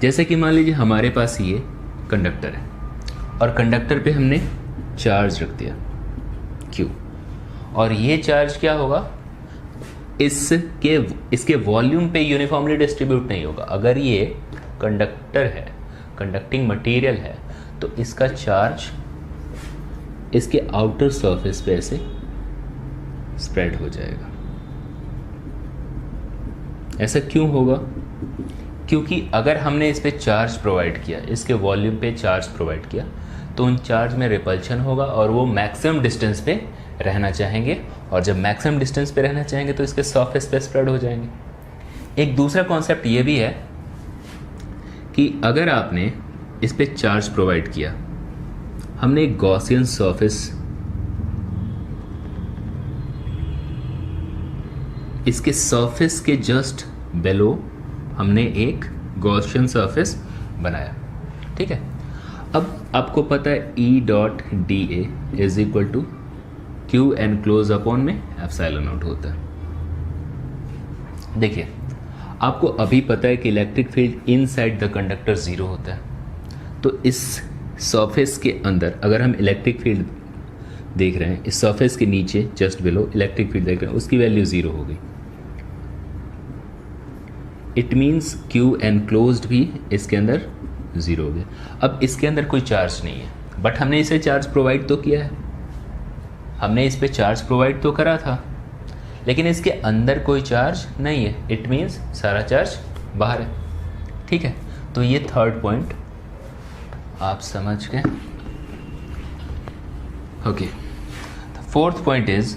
जैसे कि मान लीजिए हमारे पास ये कंडक्टर है और कंडक्टर पे हमने चार्ज रख दिया Q, और ये चार्ज क्या होगा, इसके वॉल्यूम पे यूनिफॉर्मली डिस्ट्रीब्यूट नहीं होगा। अगर ये कंडक्टर है, कंडक्टिंग मटेरियल है, तो इसका चार्ज इसके आउटर सरफेस पे ऐसे स्प्रेड हो जाएगा। ऐसा क्यों होगा? क्योंकि अगर हमने इस पे चार्ज प्रोवाइड किया, इसके वॉल्यूम पे चार्ज प्रोवाइड किया, तो उन चार्ज में रिपल्शन होगा और वो मैक्सिमम डिस्टेंस पे रहना चाहेंगे, और जब मैक्सिमम डिस्टेंस पे रहना चाहेंगे तो इसके सरफेस पे स्प्रेड हो जाएंगे। एक दूसरा कॉन्सेप्ट ये भी है कि अगर आपने इस पे चार्ज प्रोवाइड किया, हमने एक गॉसियन सरफेस, इसके सरफेस के जस्ट बेलो हमने एक गॉसियन सरफेस बनाया, ठीक है। अब आपको पता है E dot D A is equal to Q enclose upon में एप्सिलॉन नॉट होता है। देखिए, आपको अभी पता है कि electric field inside the conductor zero होता है, तो इस सरफेस के अंदर अगर हम इलेक्ट्रिक फील्ड देख रहे हैं, इस सरफेस के नीचे जस्ट बिलो इलेक्ट्रिक फील्ड देख रहे हैं, उसकी वैल्यू ज़ीरो हो गई। इट मीन्स क्यू एनक्लोज्ड भी इसके अंदर ज़ीरो हो गया। अब इसके अंदर कोई चार्ज नहीं है, बट हमने इसे चार्ज प्रोवाइड तो किया है, हमने इस पे चार्ज प्रोवाइड तो करा था, लेकिन इसके अंदर कोई चार्ज नहीं है। इट मीन्स सारा चार्ज बाहर है, ठीक है। तो ये थर्ड पॉइंट आप समझ गए। Okay, fourth point is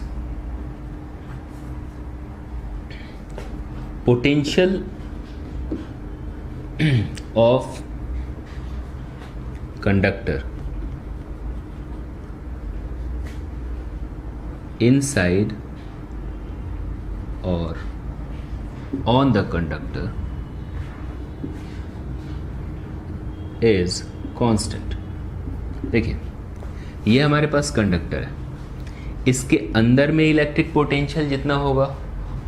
potential of conductor inside or on the conductor is constant। देखिए, ये हमारे पास कंडक्टर है, इसके अंदर में इलेक्ट्रिक पोटेंशियल जितना होगा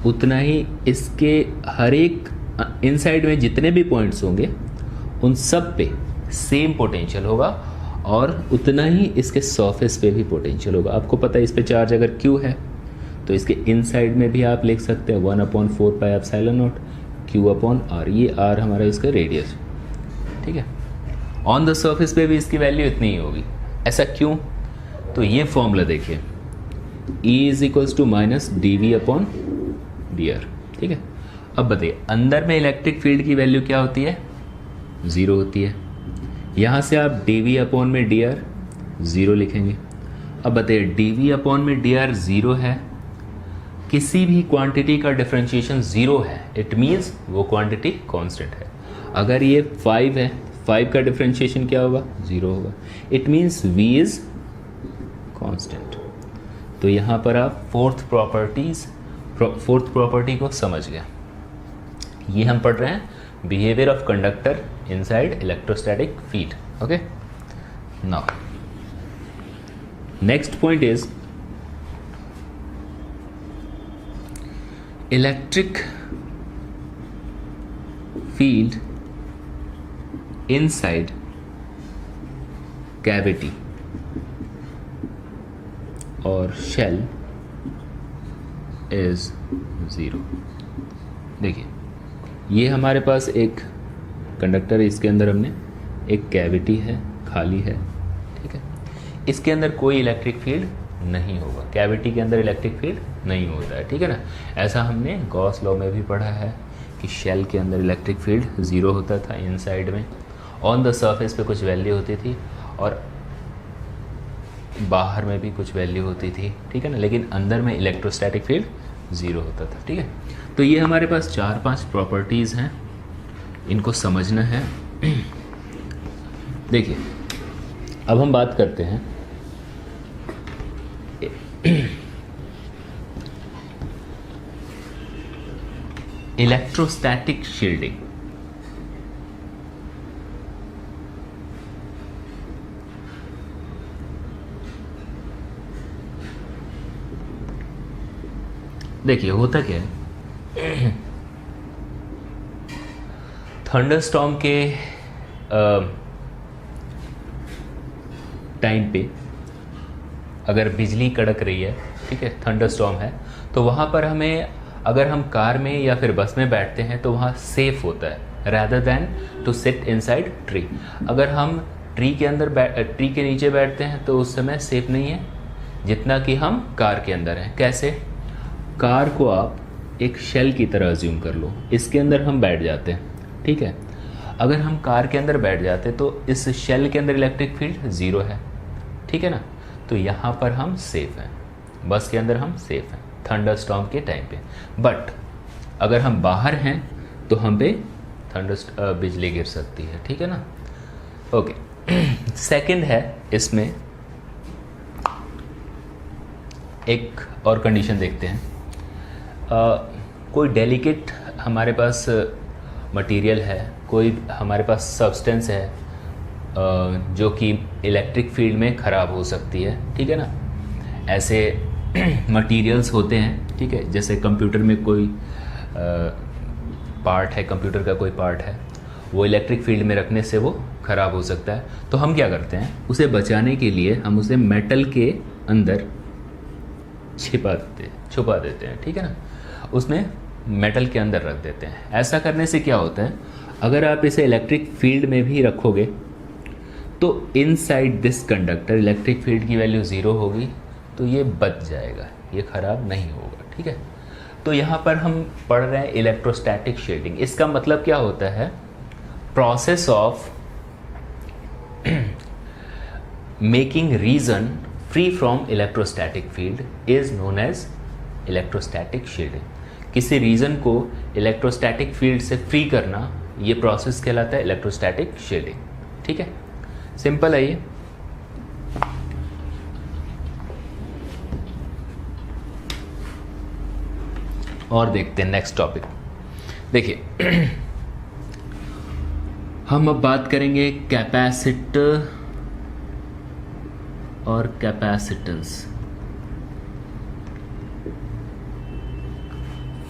उतना ही इसके हर एक इनसाइड में जितने भी पॉइंट्स होंगे उन सब पे सेम पोटेंशियल होगा, और उतना ही इसके सरफेस पे भी पोटेंशियल होगा। आपको पता है इस पे चार्ज अगर Q है तो इसके इनसाइड में भी आप लिख सकते हैं 1/4 pi epsilon not Q upon R। ये R हमारा इसका रेडियस, ठीक है। ऑन द सरफेस पे भी इसकी वैल्यू इतनी ही होगी। ऐसा क्यों? तो ये फॉर्मूला देखिए, E is equals to minus dV upon dr, ठीक है। अब बताइए, अंदर में इलेक्ट्रिक फील्ड की वैल्यू क्या होती है? ज़ीरो होती है। यहाँ से आप dV अपॉन में dr ज़ीरो लिखेंगे। अब बताइए, dV अपॉन में dr ज़ीरो है, किसी भी क्वांटिटी का डिफरेंशिएशन ज़ीरो है, इट मीन्स वो क्वांटिटी कांस्टेंट है। अगर ये 5 है, 5 का डिफरेंशिएशन क्या होगा? ज़ीरो होगा। It means V is constant. तो यहाँ पर आप फोर्थ प्रॉपर्टी को समझ गए। ये हम पढ़ रहे हैं behaviour of conductor inside electrostatic field. Okay, now next point is electric field inside cavity और शेल इज ज़ीरो। देखिए, ये हमारे पास एक कंडक्टर है, इसके अंदर हमने एक कैविटी है, खाली है, ठीक है। इसके अंदर कोई इलेक्ट्रिक फील्ड नहीं होगा, कैविटी के अंदर इलेक्ट्रिक फील्ड नहीं होता है, ठीक है ना। ऐसा हमने गॉस लॉ में भी पढ़ा है कि शेल के अंदर इलेक्ट्रिक फील्ड ज़ीरो होता था इनसाइड में, ऑन द सरफेस पे कुछ वैल्यू होती थी और बाहर में भी कुछ वैल्यू होती थी, ठीक है ना, लेकिन अंदर में इलेक्ट्रोस्टैटिक फील्ड ज़ीरो होता था, ठीक है। तो ये हमारे पास 4-5 प्रॉपर्टीज़ हैं, इनको समझना है। देखिए, अब हम बात करते हैं इलेक्ट्रोस्टैटिक शील्डिंग। देखिए, होता क्या है, थंडरस्टॉर्म के टाइम पे अगर बिजली कड़क रही है, ठीक है, थंडरस्टॉर्म है, तो वहाँ पर हमें, अगर हम कार में या फिर बस में बैठते हैं तो वहाँ सेफ होता है, rather than to sit inside tree. अगर हम ट्री के नीचे बैठते हैं तो उस समय सेफ नहीं है जितना कि हम कार के अंदर हैं। कैसे? कार को आप एक शेल की तरह अज्यूम कर लो, इसके अंदर हम बैठ जाते हैं, ठीक है। अगर हम कार के अंदर बैठ जाते तो इस शेल के अंदर इलेक्ट्रिक फील्ड 0 है, ठीक है ना, तो यहाँ पर हम सेफ हैं, बस के अंदर हम सेफ हैं थंडरस्टॉर्म के टाइम पे। बट अगर हम बाहर हैं तो हम पे बिजली गिर सकती है, ठीक है ना। ओके सेकंड है, इसमें एक और कंडीशन देखते हैं। कोई डेलिकेट हमारे पास मटेरियल है, कोई हमारे पास सब्सटेंस है जो कि इलेक्ट्रिक फील्ड में ख़राब हो सकती है, ठीक है ना। ऐसे मटेरियल्स होते हैं, ठीक है, जैसे कंप्यूटर में कोई पार्ट है, कंप्यूटर का कोई पार्ट है, वो इलेक्ट्रिक फील्ड में रखने से वो ख़राब हो सकता है। तो हम क्या करते हैं, उसे बचाने के लिए हम उसे मेटल के अंदर छुपा देते हैं, ठीक है ना, उसमें मेटल के अंदर रख देते हैं। ऐसा करने से क्या होता है, अगर आप इसे इलेक्ट्रिक फील्ड में भी रखोगे तो inside this conductor electric field की वैल्यू 0 होगी, तो ये बच जाएगा, ये ख़राब नहीं होगा, ठीक है। तो यहाँ पर हम पढ़ रहे हैं इलेक्ट्रोस्टैटिक शील्डिंग। इसका मतलब क्या होता है, process of making region free from electrostatic field is known as electrostatic shielding. किसी रीजन को इलेक्ट्रोस्टैटिक फील्ड से फ्री करना, ये प्रोसेस कहलाता है इलेक्ट्रोस्टैटिक शील्डिंग, ठीक है। सिंपल है ये। और देखते हैं नेक्स्ट टॉपिक। देखिए हम अब बात करेंगे कैपेसिटर और capacitance.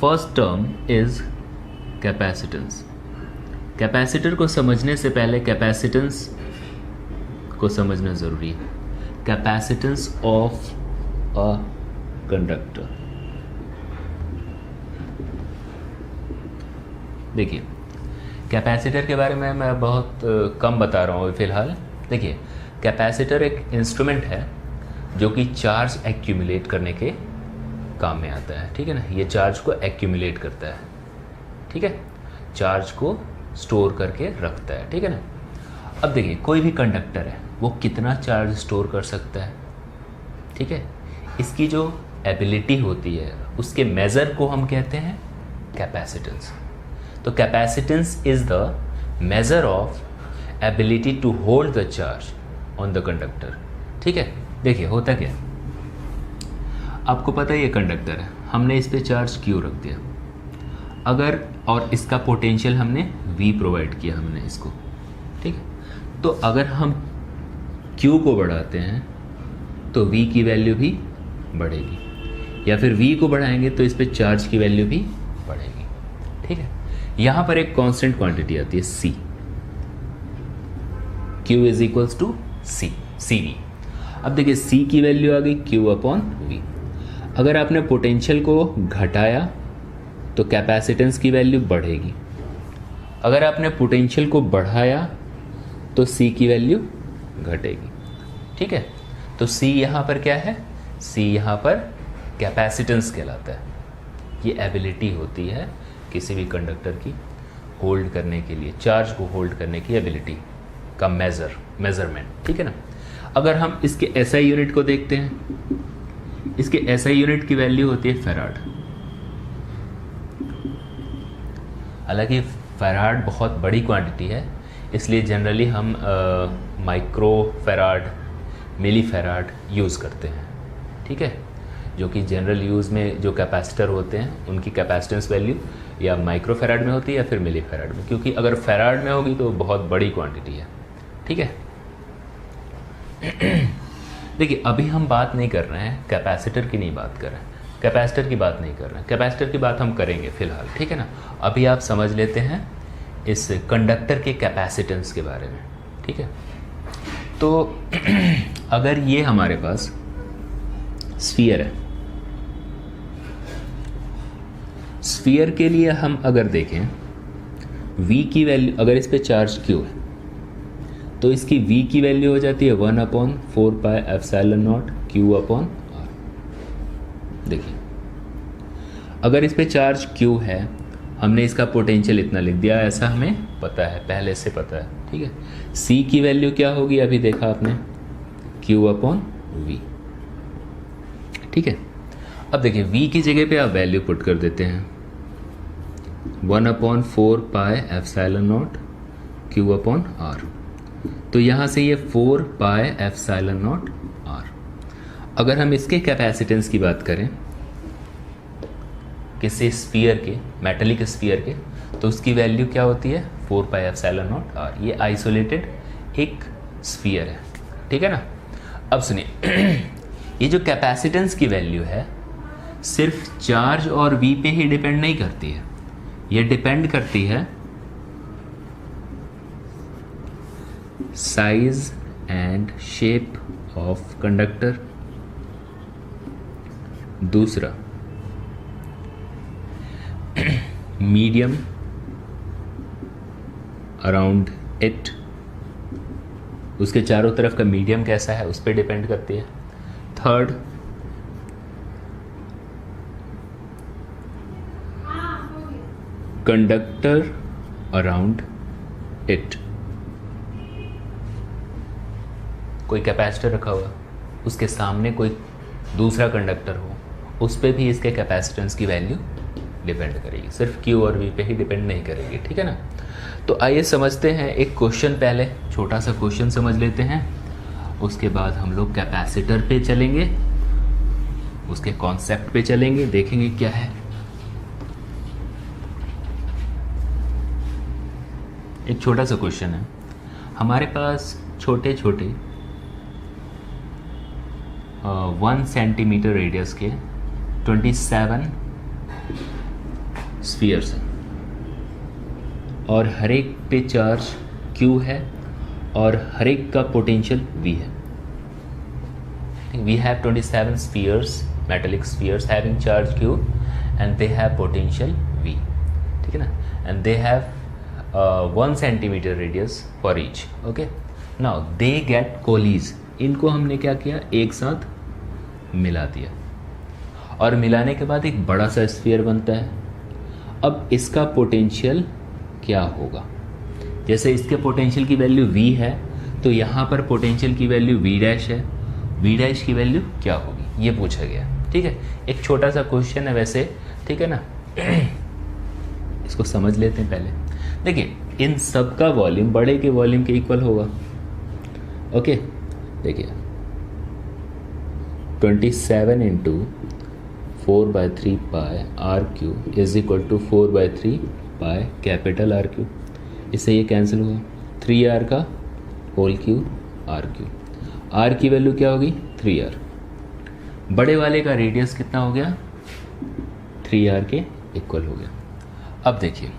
First term is capacitance. Capacitor को समझने से पहले कैपेसिटेंस को समझना ज़रूरी है। Capacitance of a conductor. देखिए कैपेसिटर के बारे में मैं बहुत कम बता रहा हूँ फ़िलहाल। देखिए कैपेसिटर एक इंस्ट्रूमेंट है जो कि चार्ज एक्यूमुलेट करने के काम में आता है, ठीक है ना। ये चार्ज को एक्यूमुलेट करता है, ठीक है, चार्ज को स्टोर करके रखता है, ठीक है ना। अब देखिए कोई भी कंडक्टर है वो कितना चार्ज स्टोर कर सकता है, ठीक है। इसकी जो एबिलिटी होती है उसके मेज़र को हम कहते हैं कैपेसिटेंस। तो capacitance is the measure of ability to hold the charge on the conductor, ठीक है। देखिए होता क्या, आपको पता है ये कंडक्टर है, हमने इस पे चार्ज Q रख दिया, अगर और इसका पोटेंशियल हमने V प्रोवाइड किया हमने इसको, ठीक है। तो अगर हम Q को बढ़ाते हैं तो V की वैल्यू भी बढ़ेगी, या फिर V को बढ़ाएंगे तो इस पे चार्ज की वैल्यू भी बढ़ेगी, ठीक है। यहाँ पर एक कांस्टेंट क्वांटिटी आती है C, Q is equals to CV। अब देखिए C की वैल्यू आ गई Q अपॉन V। अगर आपने पोटेंशियल को घटाया तो कैपेसिटेंस की वैल्यू बढ़ेगी, अगर आपने पोटेंशियल को बढ़ाया तो C की वैल्यू घटेगी, ठीक है। तो C यहाँ पर क्या है, C यहाँ पर कैपेसिटेंस कहलाता है। ये एबिलिटी होती है किसी भी कंडक्टर की होल्ड करने के लिए, चार्ज को होल्ड करने की एबिलिटी का मेजरमेंट, ठीक है ना। अगर हम इसके SI यूनिट को देखते हैं, इसके SI यूनिट की वैल्यू होती है फैराड। हालांकि फैराड बहुत बड़ी क्वांटिटी है, इसलिए जनरली हम माइक्रो फैराड, मिली फैराड यूज़ करते हैं, ठीक है। जो कि जनरल यूज़ में जो कैपेसिटर होते हैं उनकी कैपेसिटेंस वैल्यू या माइक्रो फैराड में होती है या फिर मिली फैराड में, क्योंकि अगर फैराड में होगी तो बहुत बड़ी क्वांटिटी है, ठीक है। देखिए अभी हम बात नहीं कर रहे हैं कैपेसिटर की, नहीं बात कर रहे हैं, कैपेसिटर की बात नहीं कर रहे हैं, कैपेसिटर की बात हम करेंगे फ़िलहाल, ठीक है ना। अभी आप समझ लेते हैं इस कंडक्टर के कैपेसिटेंस के बारे में, ठीक है। तो अगर ये हमारे पास स्फीयर है, स्फीयर के लिए हम अगर देखें V की वैल्यू, अगर इस पे चार्ज Q है तो इसकी V की वैल्यू हो जाती है 1/4πε0 Q अपॉन R। देखिए अगर इस पे चार्ज Q है हमने इसका पोटेंशियल इतना लिख दिया, ऐसा हमें पता है, पहले से पता है, ठीक है। सी की वैल्यू क्या होगी अभी देखा आपने, Q अपॉन V, ठीक है। अब देखिए V की जगह पे आप वैल्यू पुट कर देते हैं 1/4 pi epsilon not Q upon R। तो यहाँ से ये 4 पाई एप्सिलॉन नॉट R। अगर हम इसके कैपेसिटेंस की बात करें किसी स्फीयर के, मेटेलिक स्फीयर के, तो उसकी वैल्यू क्या होती है 4 पाई एप्सिलॉन नॉट R। ये आइसोलेटेड एक स्फीयर है, ठीक है ना। अब सुनिए ये जो कैपेसिटेंस की वैल्यू है सिर्फ चार्ज और V पे ही डिपेंड नहीं करती है, ये डिपेंड करती है size and shape of conductor. दूसरा मीडियम अराउंड इट, उसके चारों तरफ का मीडियम कैसा है उस पर डिपेंड करती है। थर्ड कंडक्टर अराउंड इट, कोई कैपेसिटर रखा हुआ उसके सामने कोई दूसरा कंडक्टर हो, उस पर भी इसके कैपेसिटेंस की वैल्यू डिपेंड करेगी, सिर्फ Q और V पे ही डिपेंड नहीं करेगी, ठीक है ना। तो आइए समझते हैं एक क्वेश्चन, पहले छोटा सा क्वेश्चन समझ लेते हैं, उसके बाद हम लोग कैपेसिटर पे चलेंगे, उसके कॉन्सेप्ट पे चलेंगे, देखेंगे क्या है। एक छोटा सा क्वेश्चन है, हमारे पास छोटे छोटे 1 सेंटीमीटर रेडियस के 27 स्फीयर्स हैं और हर एक पे चार्ज Q है और हर एक का पोटेंशियल V है। We have 27 spheres, metallic spheres having charge Q and they have potential V, ठीक है ना, and they have 1 centimeter radius for each, okay. Now they get collides, इनको हमने क्या किया, एक साथ मिला दिया और मिलाने के बाद एक बड़ा सा स्फीयर बनता है। अब इसका पोटेंशियल क्या होगा, जैसे इसके पोटेंशियल की वैल्यू V है तो यहाँ पर पोटेंशियल की वैल्यू V डैश है, V डैश की वैल्यू क्या होगी ये पूछा गया, ठीक है। एक छोटा सा क्वेश्चन है वैसे, ठीक है ना, इसको समझ लेते हैं पहले। देखिए इन सब का वॉल्यूम बड़े के वॉल्यूम के इक्वल होगा, ओके। देखिए 27 into 4/3 pi RQ is equal to 4/3 pi capital RQ, इससे ये कैंसिल हुआ, 3R का होल क्यू RQ, R की वैल्यू क्या होगी 3R। बड़े वाले का रेडियस कितना हो गया 3R के इक्वल हो गया। अब देखिए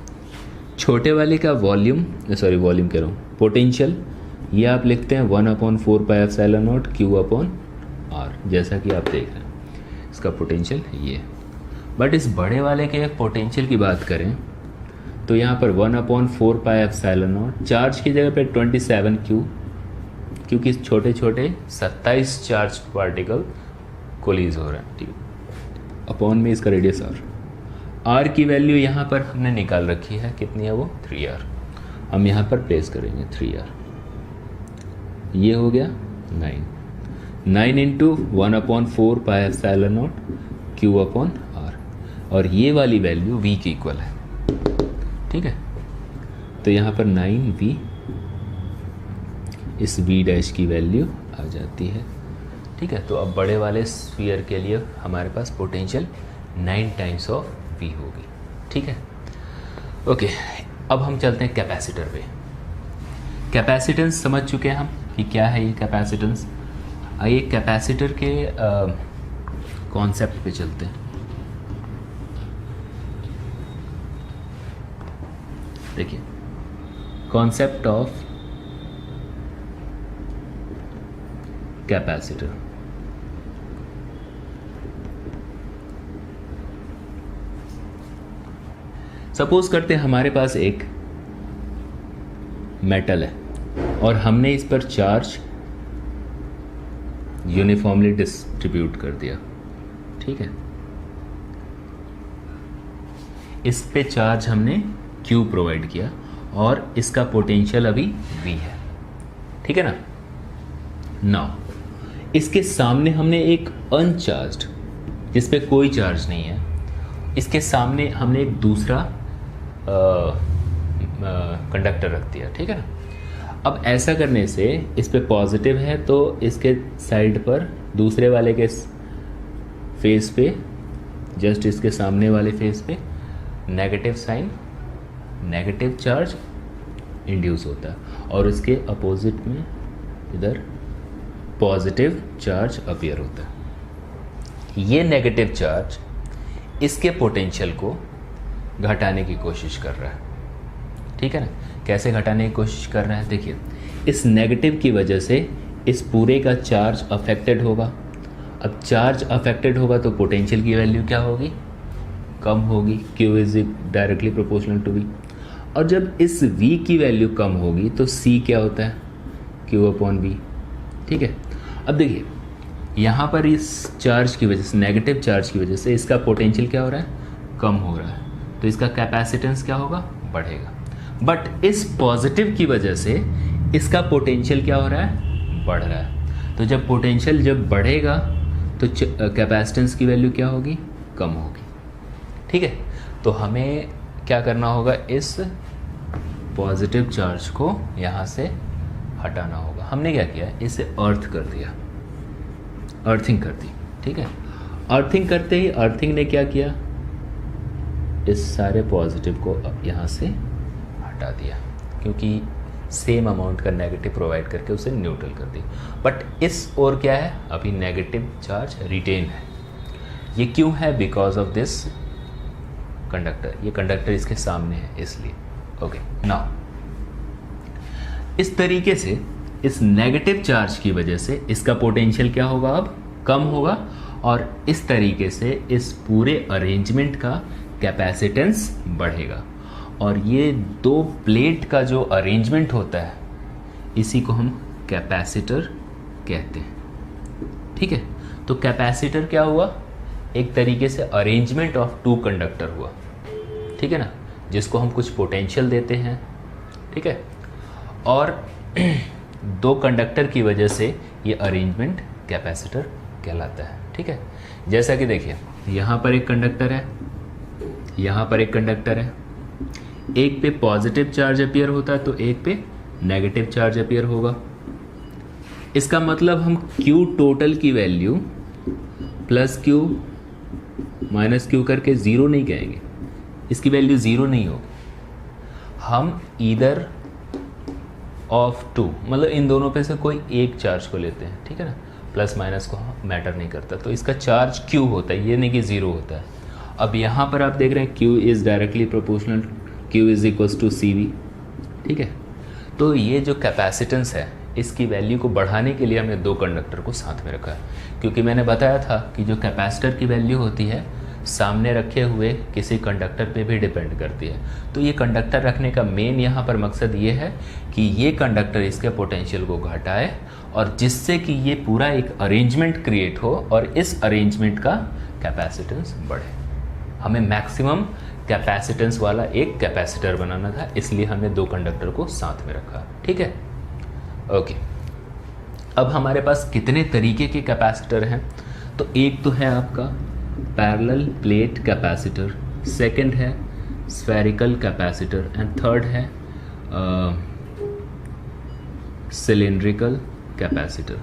छोटे वाले का वॉल्यूम, सॉरी वॉल्यूम कह रहा हूँ, पोटेंशियल, ये आप लिखते हैं 1/4 pi epsilon not Q upon R, जैसा कि आप देख रहे हैं इसका पोटेंशियल ये। बट इस बड़े वाले के पोटेंशियल की बात करें तो यहाँ पर 1/4 पाई एप्सिलॉन नॉट, चार्ज की जगह पे 27 Q, क्योंकि छोटे छोटे 27 चार्ज पार्टिकल कोलिज हो रहे हैं, ठीक है, अपॉन में इसका रेडियस R की वैल्यू यहाँ पर हमने निकाल रखी है, कितनी है वो 3R, हम यहाँ पर प्लेस करेंगे 3R, ये हो गया 9 into 1/4 pi epsilon not Q upon R, और ये वाली वैल्यू V की इक्वल है, ठीक है। तो यहाँ पर 9V, इस V डैश की वैल्यू आ जाती है, ठीक है। तो अब बड़े वाले स्फीयर के लिए हमारे पास पोटेंशियल 9 टाइम्स ऑफ V होगी, ठीक है, ओके। अब हम चलते हैं कैपेसिटर पे। कैपेसिटेंस समझ चुके हैं हम कि क्या है ये कैपेसिटेंस। आइए कैपेसिटर के कॉन्सेप्ट पे चलते हैं। देखिए कॉन्सेप्ट ऑफ कैपेसिटर, सपोज करते हैं हमारे पास एक मेटल है और हमने इस पर चार्ज यूनिफॉर्मली डिस्ट्रीब्यूट कर दिया, ठीक है। इस पे चार्ज हमने Q प्रोवाइड किया और इसका पोटेंशियल अभी V है, ठीक है ना। नाउ इसके सामने हमने एक अनचार्ज्ड जिस पे कोई चार्ज नहीं है, इसके सामने हमने एक दूसरा कंडक्टर रख दिया, ठीक है ना। अब ऐसा करने से इस पे पॉजिटिव है तो इसके साइड पर दूसरे वाले के फेस पे, जस्ट इसके सामने वाले फेस पे negative sign, negative charge induce होता है और उसके अपोजिट में इधर पॉजिटिव चार्ज अपीयर होता है। ये नेगेटिव चार्ज इसके पोटेंशियल को घटाने की कोशिश कर रहा है, ठीक है ना। कैसे घटाने की कोशिश कर रहा है, देखिए इस नेगेटिव की वजह से इस पूरे का चार्ज अफेक्टेड होगा। अब चार्ज अफेक्टेड होगा तो पोटेंशियल की वैल्यू क्या होगी, कम होगी। Q is directly proportional to V। और जब इस V की वैल्यू कम होगी तो C क्या होता है, Q/V, ठीक है। अब देखिए यहाँ पर इस चार्ज की वजह से, नेगेटिव चार्ज की वजह से इसका पोटेंशियल क्या हो रहा है, कम हो रहा है, तो इसका कैपेसिटेंस क्या होगा, बढ़ेगा। बट इस पॉजिटिव की वजह से इसका पोटेंशियल क्या हो रहा है, बढ़ रहा है। तो जब पोटेंशियल जब बढ़ेगा तो कैपेसिटेंस की वैल्यू क्या होगी, कम होगी, ठीक है। तो हमें क्या करना होगा, इस पॉजिटिव चार्ज को यहाँ से हटाना होगा। हमने क्या किया, इसे अर्थ कर दिया, अर्थिंग कर दी, ठीक है। अर्थिंग करते ही अर्थिंग ने क्या किया, इस सारे पॉजिटिव को यहाँ से हटा दिया, क्योंकि सेम अमाउंट का नेगेटिव प्रोवाइड करके उसे न्यूट्रल कर दी। बट इस ओर क्या है, अभी नेगेटिव चार्ज रिटेन है। ये क्यों है, बिकॉज ऑफ दिस कंडक्टर। ये कंडक्टर इसके सामने है इसलिए। ओके, नाउ इस तरीके से इस नेगेटिव चार्ज की वजह से इसका पोटेंशियल क्या होगा, अब कम होगा, और इस तरीके से इस पूरे अरेंजमेंट का कैपेसिटेंस बढ़ेगा। और ये दो प्लेट का जो अरेंजमेंट होता है इसी को हम कैपेसिटर कहते हैं, ठीक है। तो कैपेसिटर क्या हुआ, एक तरीके से अरेंजमेंट ऑफ टू कंडक्टर हुआ, ठीक है ना, जिसको हम कुछ पोटेंशियल देते हैं, ठीक है। और दो कंडक्टर की वजह से ये अरेंजमेंट कैपेसिटर कहलाता है, ठीक है। जैसा कि देखिए यहाँ पर एक कंडक्टर है, यहाँ पर एक कंडक्टर है, एक पे पॉजिटिव चार्ज अपीयर होता है तो एक पे नेगेटिव चार्ज अपीयर होगा। इसका मतलब हम Q टोटल की value plus Q minus Q करके ज़ीरो नहीं कहेंगे, इसकी वैल्यू ज़ीरो नहीं होगी। हम ईदर ऑफ टू, मतलब इन दोनों पे से कोई एक चार्ज को लेते हैं, ठीक है ना, प्लस माइनस को मैटर नहीं करता, तो इसका चार्ज Q होता है, ये नहीं कि ज़ीरो होता है। अब यहाँ पर आप देख रहे हैं Q is directly proportional, Q is equals to CV, ठीक है। तो ये जो कैपेसिटेंस है इसकी वैल्यू को बढ़ाने के लिए हमने दो कंडक्टर को साथ में रखा है, क्योंकि मैंने बताया था कि जो कैपेसिटर की वैल्यू होती है सामने रखे हुए किसी कंडक्टर पे भी डिपेंड करती है। तो ये कंडक्टर रखने का मेन यहाँ पर मकसद ये है कि ये कंडक्टर इसके पोटेंशियल को घटाए और जिससे कि ये पूरा एक अरेंजमेंट क्रिएट हो और इस अरेंजमेंट का कैपेसिटेंस बढ़े। हमें मैक्सिमम कैपेसिटेंस वाला एक कैपेसिटर बनाना था, इसलिए हमने दो कंडक्टर को साथ में रखा, ठीक है। ओके, अब हमारे पास कितने तरीके के कैपेसिटर हैं, तो एक तो है आपका पैरेलल प्लेट कैपेसिटर, सेकंड है स्फेरिकल कैपेसिटर एंड थर्ड है सिलिंड्रिकल कैपेसिटर।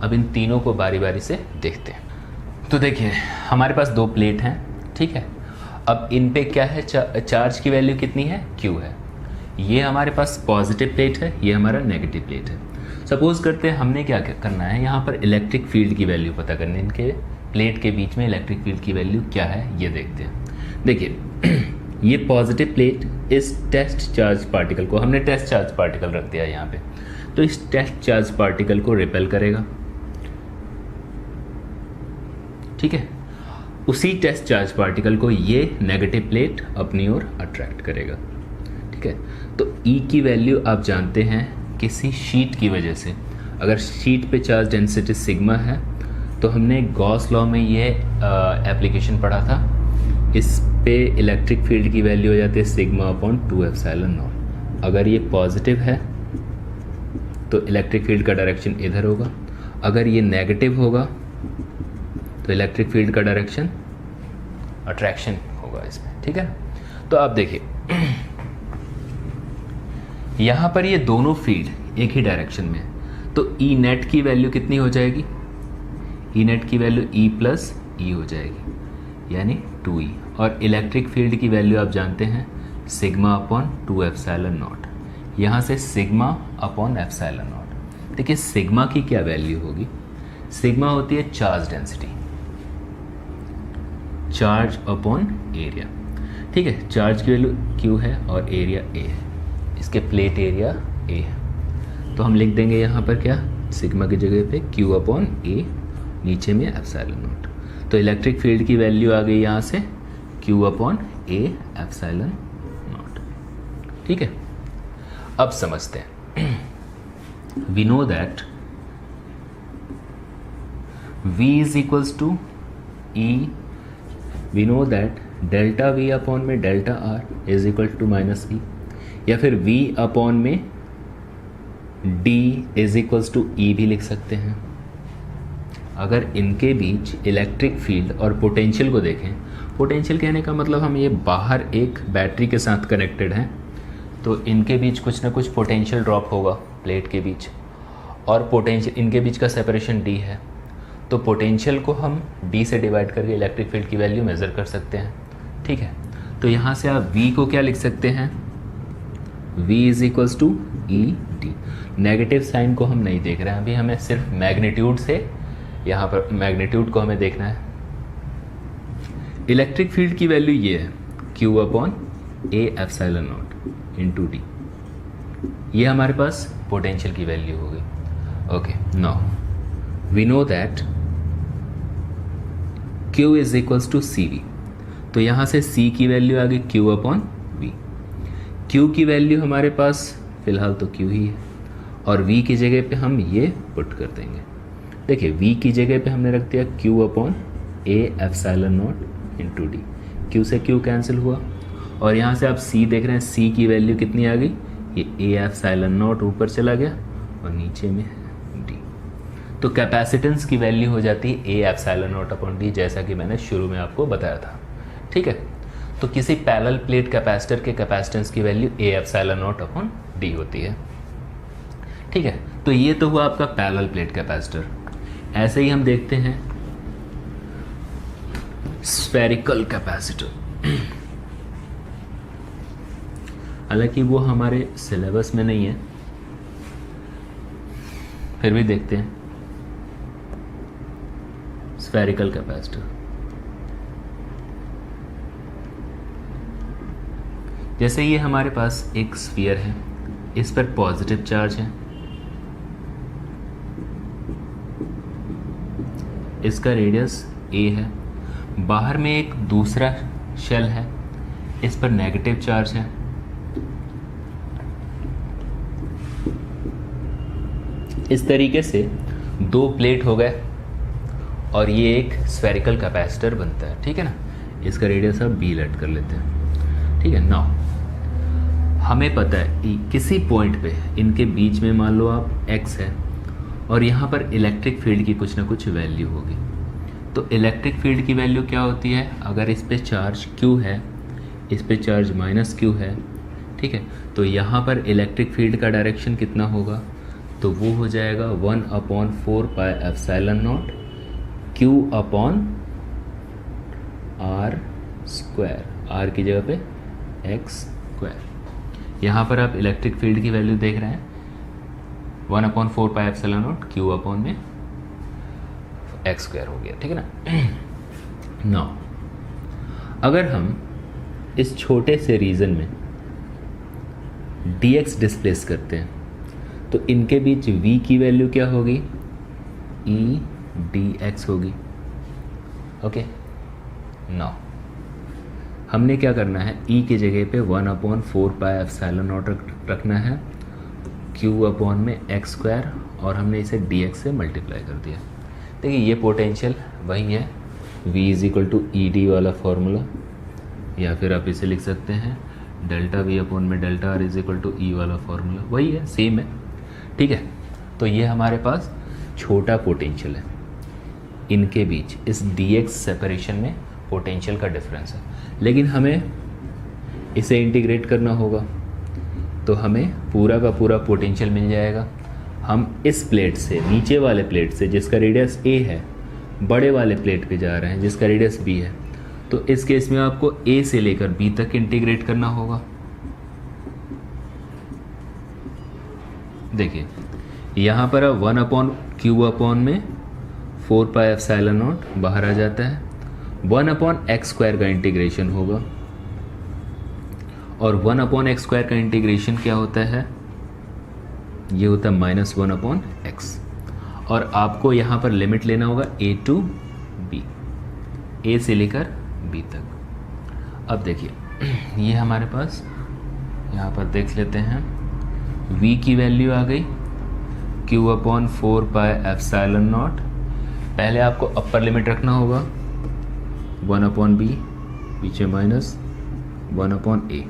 अब इन तीनों को बारी बारी से देखते हैं। तो देखिए हमारे पास दो प्लेट हैं, ठीक है। अब इन पे क्या है, चार्ज की वैल्यू कितनी है, Q है। ये हमारे पास पॉजिटिव प्लेट है, ये हमारा नेगेटिव प्लेट है। सपोज करते हैं हमने क्या करना है, यहाँ पर इलेक्ट्रिक फील्ड की वैल्यू पता करनी है। इनके प्लेट के बीच में इलेक्ट्रिक फील्ड की वैल्यू क्या है ये देखते हैं। देखिए ये पॉजिटिव प्लेट इस टेस्ट चार्ज पार्टिकल को, हमने टेस्ट चार्ज पार्टिकल रख दिया यहाँ पे, तो इस टेस्ट चार्ज पार्टिकल को रिपेल करेगा, ठीक है। उसी टेस्ट चार्ज पार्टिकल को ये नेगेटिव प्लेट अपनी ओर अट्रैक्ट करेगा, ठीक है। तो E की वैल्यू आप जानते हैं किसी शीट की वजह से, अगर शीट पे चार्ज डेंसिटी सिग्मा है तो हमने गॉस लॉ में ये एप्लीकेशन पढ़ा था इस पे इलेक्ट्रिक फील्ड की वैल्यू हो जाती है सिग्मा अपॉन 2 एप्सिलॉन नॉट। अगर ये पॉजिटिव है तो इलेक्ट्रिक फील्ड का डायरेक्शन इधर होगा, अगर ये नेगेटिव होगा तो इलेक्ट्रिक फील्ड का डायरेक्शन अट्रैक्शन होगा इसमें, ठीक है। तो आप देखिए यहाँ पर ये दोनों फील्ड एक ही डायरेक्शन में है, तो ई नेट की वैल्यू कितनी हो जाएगी, ई नेट की वैल्यू ई प्लस ई हो जाएगी यानी 2e, और इलेक्ट्रिक फील्ड की वैल्यू आप जानते हैं सिग्मा अपॉन 2 एप्सिलॉन नॉट, यहाँ से सिग्मा अपॉन एप्सिलॉन नॉट। देखिए सिग्मा की क्या वैल्यू होगी, सिग्मा होती है charge density, charge upon area, ठीक है। चार्ज की वैल्यू q है और एरिया a है, इसके प्लेट एरिया a है, तो हम लिख देंगे यहाँ पर क्या, सिग्मा की जगह पे q अपॉन a, नीचे में एप्सिलॉन नॉट। तो इलेक्ट्रिक फील्ड की वैल्यू आ गई यहाँ से q upon a epsilon naught, ठीक है। अब समझते हैं, we know that v is equals to e, we know that delta v upon में delta r is equal to minus E, या फिर v अपॉन में d is equals to E भी लिख सकते हैं। अगर इनके बीच इलेक्ट्रिक फील्ड और पोटेंशियल को देखें, पोटेंशियल कहने का मतलब हम ये बाहर एक बैटरी के साथ कनेक्टेड हैं, तो इनके बीच कुछ ना कुछ पोटेंशियल ड्रॉप होगा प्लेट के बीच, और पोटेंशियल इनके बीच का सेपरेशन d है, तो पोटेंशियल को हम d से डिवाइड करके इलेक्ट्रिक फील्ड की वैल्यू मेज़र कर सकते हैं, ठीक है। तो यहाँ से आप v को क्या लिख सकते हैं, v is equals to E D. Negative sign को हम नहीं देख रहे हैं अभी, हमें सिर्फ मैग्नीट्यूड से, यहाँ पर मैग्नीट्यूड को हमें देखना है। इलेक्ट्रिक फील्ड की वैल्यू ये है q upon a epsilon nought into D, ये हमारे पास पोटेंशियल की वैल्यू हो गई। Okay, now we know that q is equals to C V, तो यहाँ से c की वैल्यू आ गई q अपॉन v। q की वैल्यू हमारे पास फिलहाल तो q ही है, और v की जगह पे हम ये पुट कर देंगे। देखिए v की जगह पे हमने रख दिया q upon a epsilon nought into D, q से q कैंसिल हुआ, और यहाँ से आप c देख रहे हैं, c की वैल्यू कितनी आ गई, ये a एप्सिलॉन नॉट ऊपर चला गया और नीचे में d, तो कैपेसिटेंस की वैल्यू हो जाती है a epsilon not upon d, जैसा कि मैंने शुरू में आपको बताया था, ठीक है। तो किसी पैरेलल प्लेट कैपेसिटर के कैपेसिटेंस की value a epsilon not upon d होती है, ठीक है। तो ये तो हुआ आपका पैरेलल प्लेट कैपेसिटर। ऐसे ही हम देखते हैं स्फेरिकल कैपेसिटर, हालांकि वो हमारे सिलेबस में नहीं है, फिर भी देखते हैं स्फेरिकल कैपेसिटर। जैसे ये हमारे पास एक स्फीयर है, इस पर पॉजिटिव चार्ज है, इसका रेडियस a है, बाहर में एक दूसरा शेल है, इस पर नेगेटिव चार्ज है, इस तरीके से दो प्लेट हो गए और ये एक स्फेरिकल कैपेसिटर बनता है, ठीक है ना। इसका रेडियस आप b लेट कर लेते हैं, ठीक है। नाउ हमें पता है कि किसी पॉइंट पे इनके बीच में मान लो आप x है और यहाँ पर इलेक्ट्रिक फील्ड की कुछ ना कुछ वैल्यू होगी, तो इलेक्ट्रिक फील्ड की वैल्यू क्या होती है, अगर इस पे चार्ज q है, इस पे चार्ज माइनस q है, ठीक है, तो यहाँ पर इलेक्ट्रिक फील्ड का डायरेक्शन कितना होगा, तो वो हो जाएगा 1/4 pi epsilon not q upon r square, r की जगह पे x स्क्वायर। यहाँ पर आप इलेक्ट्रिक फील्ड की वैल्यू देख रहे हैं 1/4 pi epsilon not q upon में x स्क्वायर हो गया, ठीक है ना। नाउ अगर हम इस छोटे से रीजन में dx डिस्प्लेस करते हैं तो इनके बीच v की वैल्यू क्या होगी, e dx होगी, ओके। नाउ हमने क्या करना है, e की जगह पे 1/4 पाई एप्सिलॉन नॉट रखना है, q अपॉन में x स्क्वायर, और हमने इसे dx से मल्टीप्लाई कर दिया। देखिए ये पोटेंशियल वही है v is equal to E D वाला फॉर्मूला, या फिर आप इसे लिख सकते हैं डेल्टा वी अपॉन में delta R is equal to E वाला फॉर्मूला, वही है, सेम है। ठीक है, तो ये हमारे पास छोटा पोटेंशियल है, इनके बीच इस dx सेपरेशन में पोटेंशियल का डिफरेंस है। लेकिन हमें इसे इंटीग्रेट करना होगा, तो हमें पूरा का पूरा पोटेंशियल मिल जाएगा। हम इस प्लेट से, नीचे वाले प्लेट से जिसका रेडियस a है, बड़े वाले प्लेट पे जा रहे हैं जिसका रेडियस b है, तो इस केस में आपको a से लेकर b तक इंटीग्रेट करना होगा। देखिए यहाँ पर 1/q में 4πε0 बाहर आ जाता है, 1/x² का इंटीग्रेशन होगा, और 1/x² का इंटीग्रेशन क्या होता है, ये होता है -1/x, और आपको यहाँ पर लिमिट लेना होगा a to b, a से लेकर b तक। अब देखिए ये हमारे पास यहाँ पर देख लेते हैं, v की वैल्यू आ गई q/4πε0। पहले आपको अपर लिमिट रखना होगा 1/b, पीछे -1/a,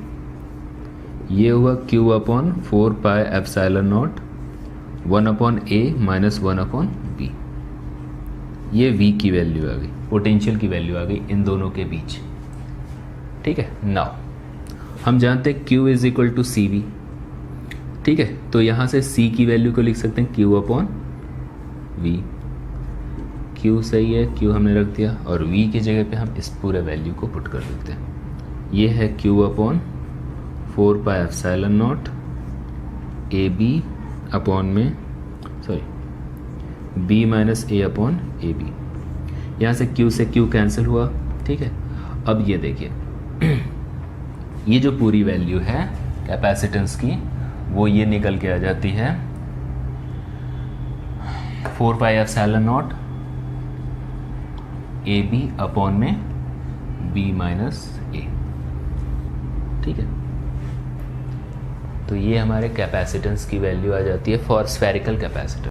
ये हुआ q/4πε0 1/a - 1/b। ये v की वैल्यू आ गई, पोटेंशियल की वैल्यू आ गई इन दोनों के बीच। ठीक है, नाउ हम जानते हैं q is equal to C V. ठीक है, तो यहाँ से c की वैल्यू को लिख सकते हैं q/v। q सही है, q हमने रख दिया, और v की जगह पे हम इस पूरे वैल्यू को पुट कर देते हैं। ये है q/4πε0 ab अपॉन में b - a/ab। यहाँ से q से q कैंसिल हुआ। ठीक है, अब ये देखिए ये जो पूरी वैल्यू है कैपेसिटेंस की, वो ये निकल के आ जाती है 4πε0 ab अपॉन में b - a। ठीक है, तो ये हमारे कैपेसिटेंस की वैल्यू आ जाती है फॉर स्फेरिकल कैपेसिटर।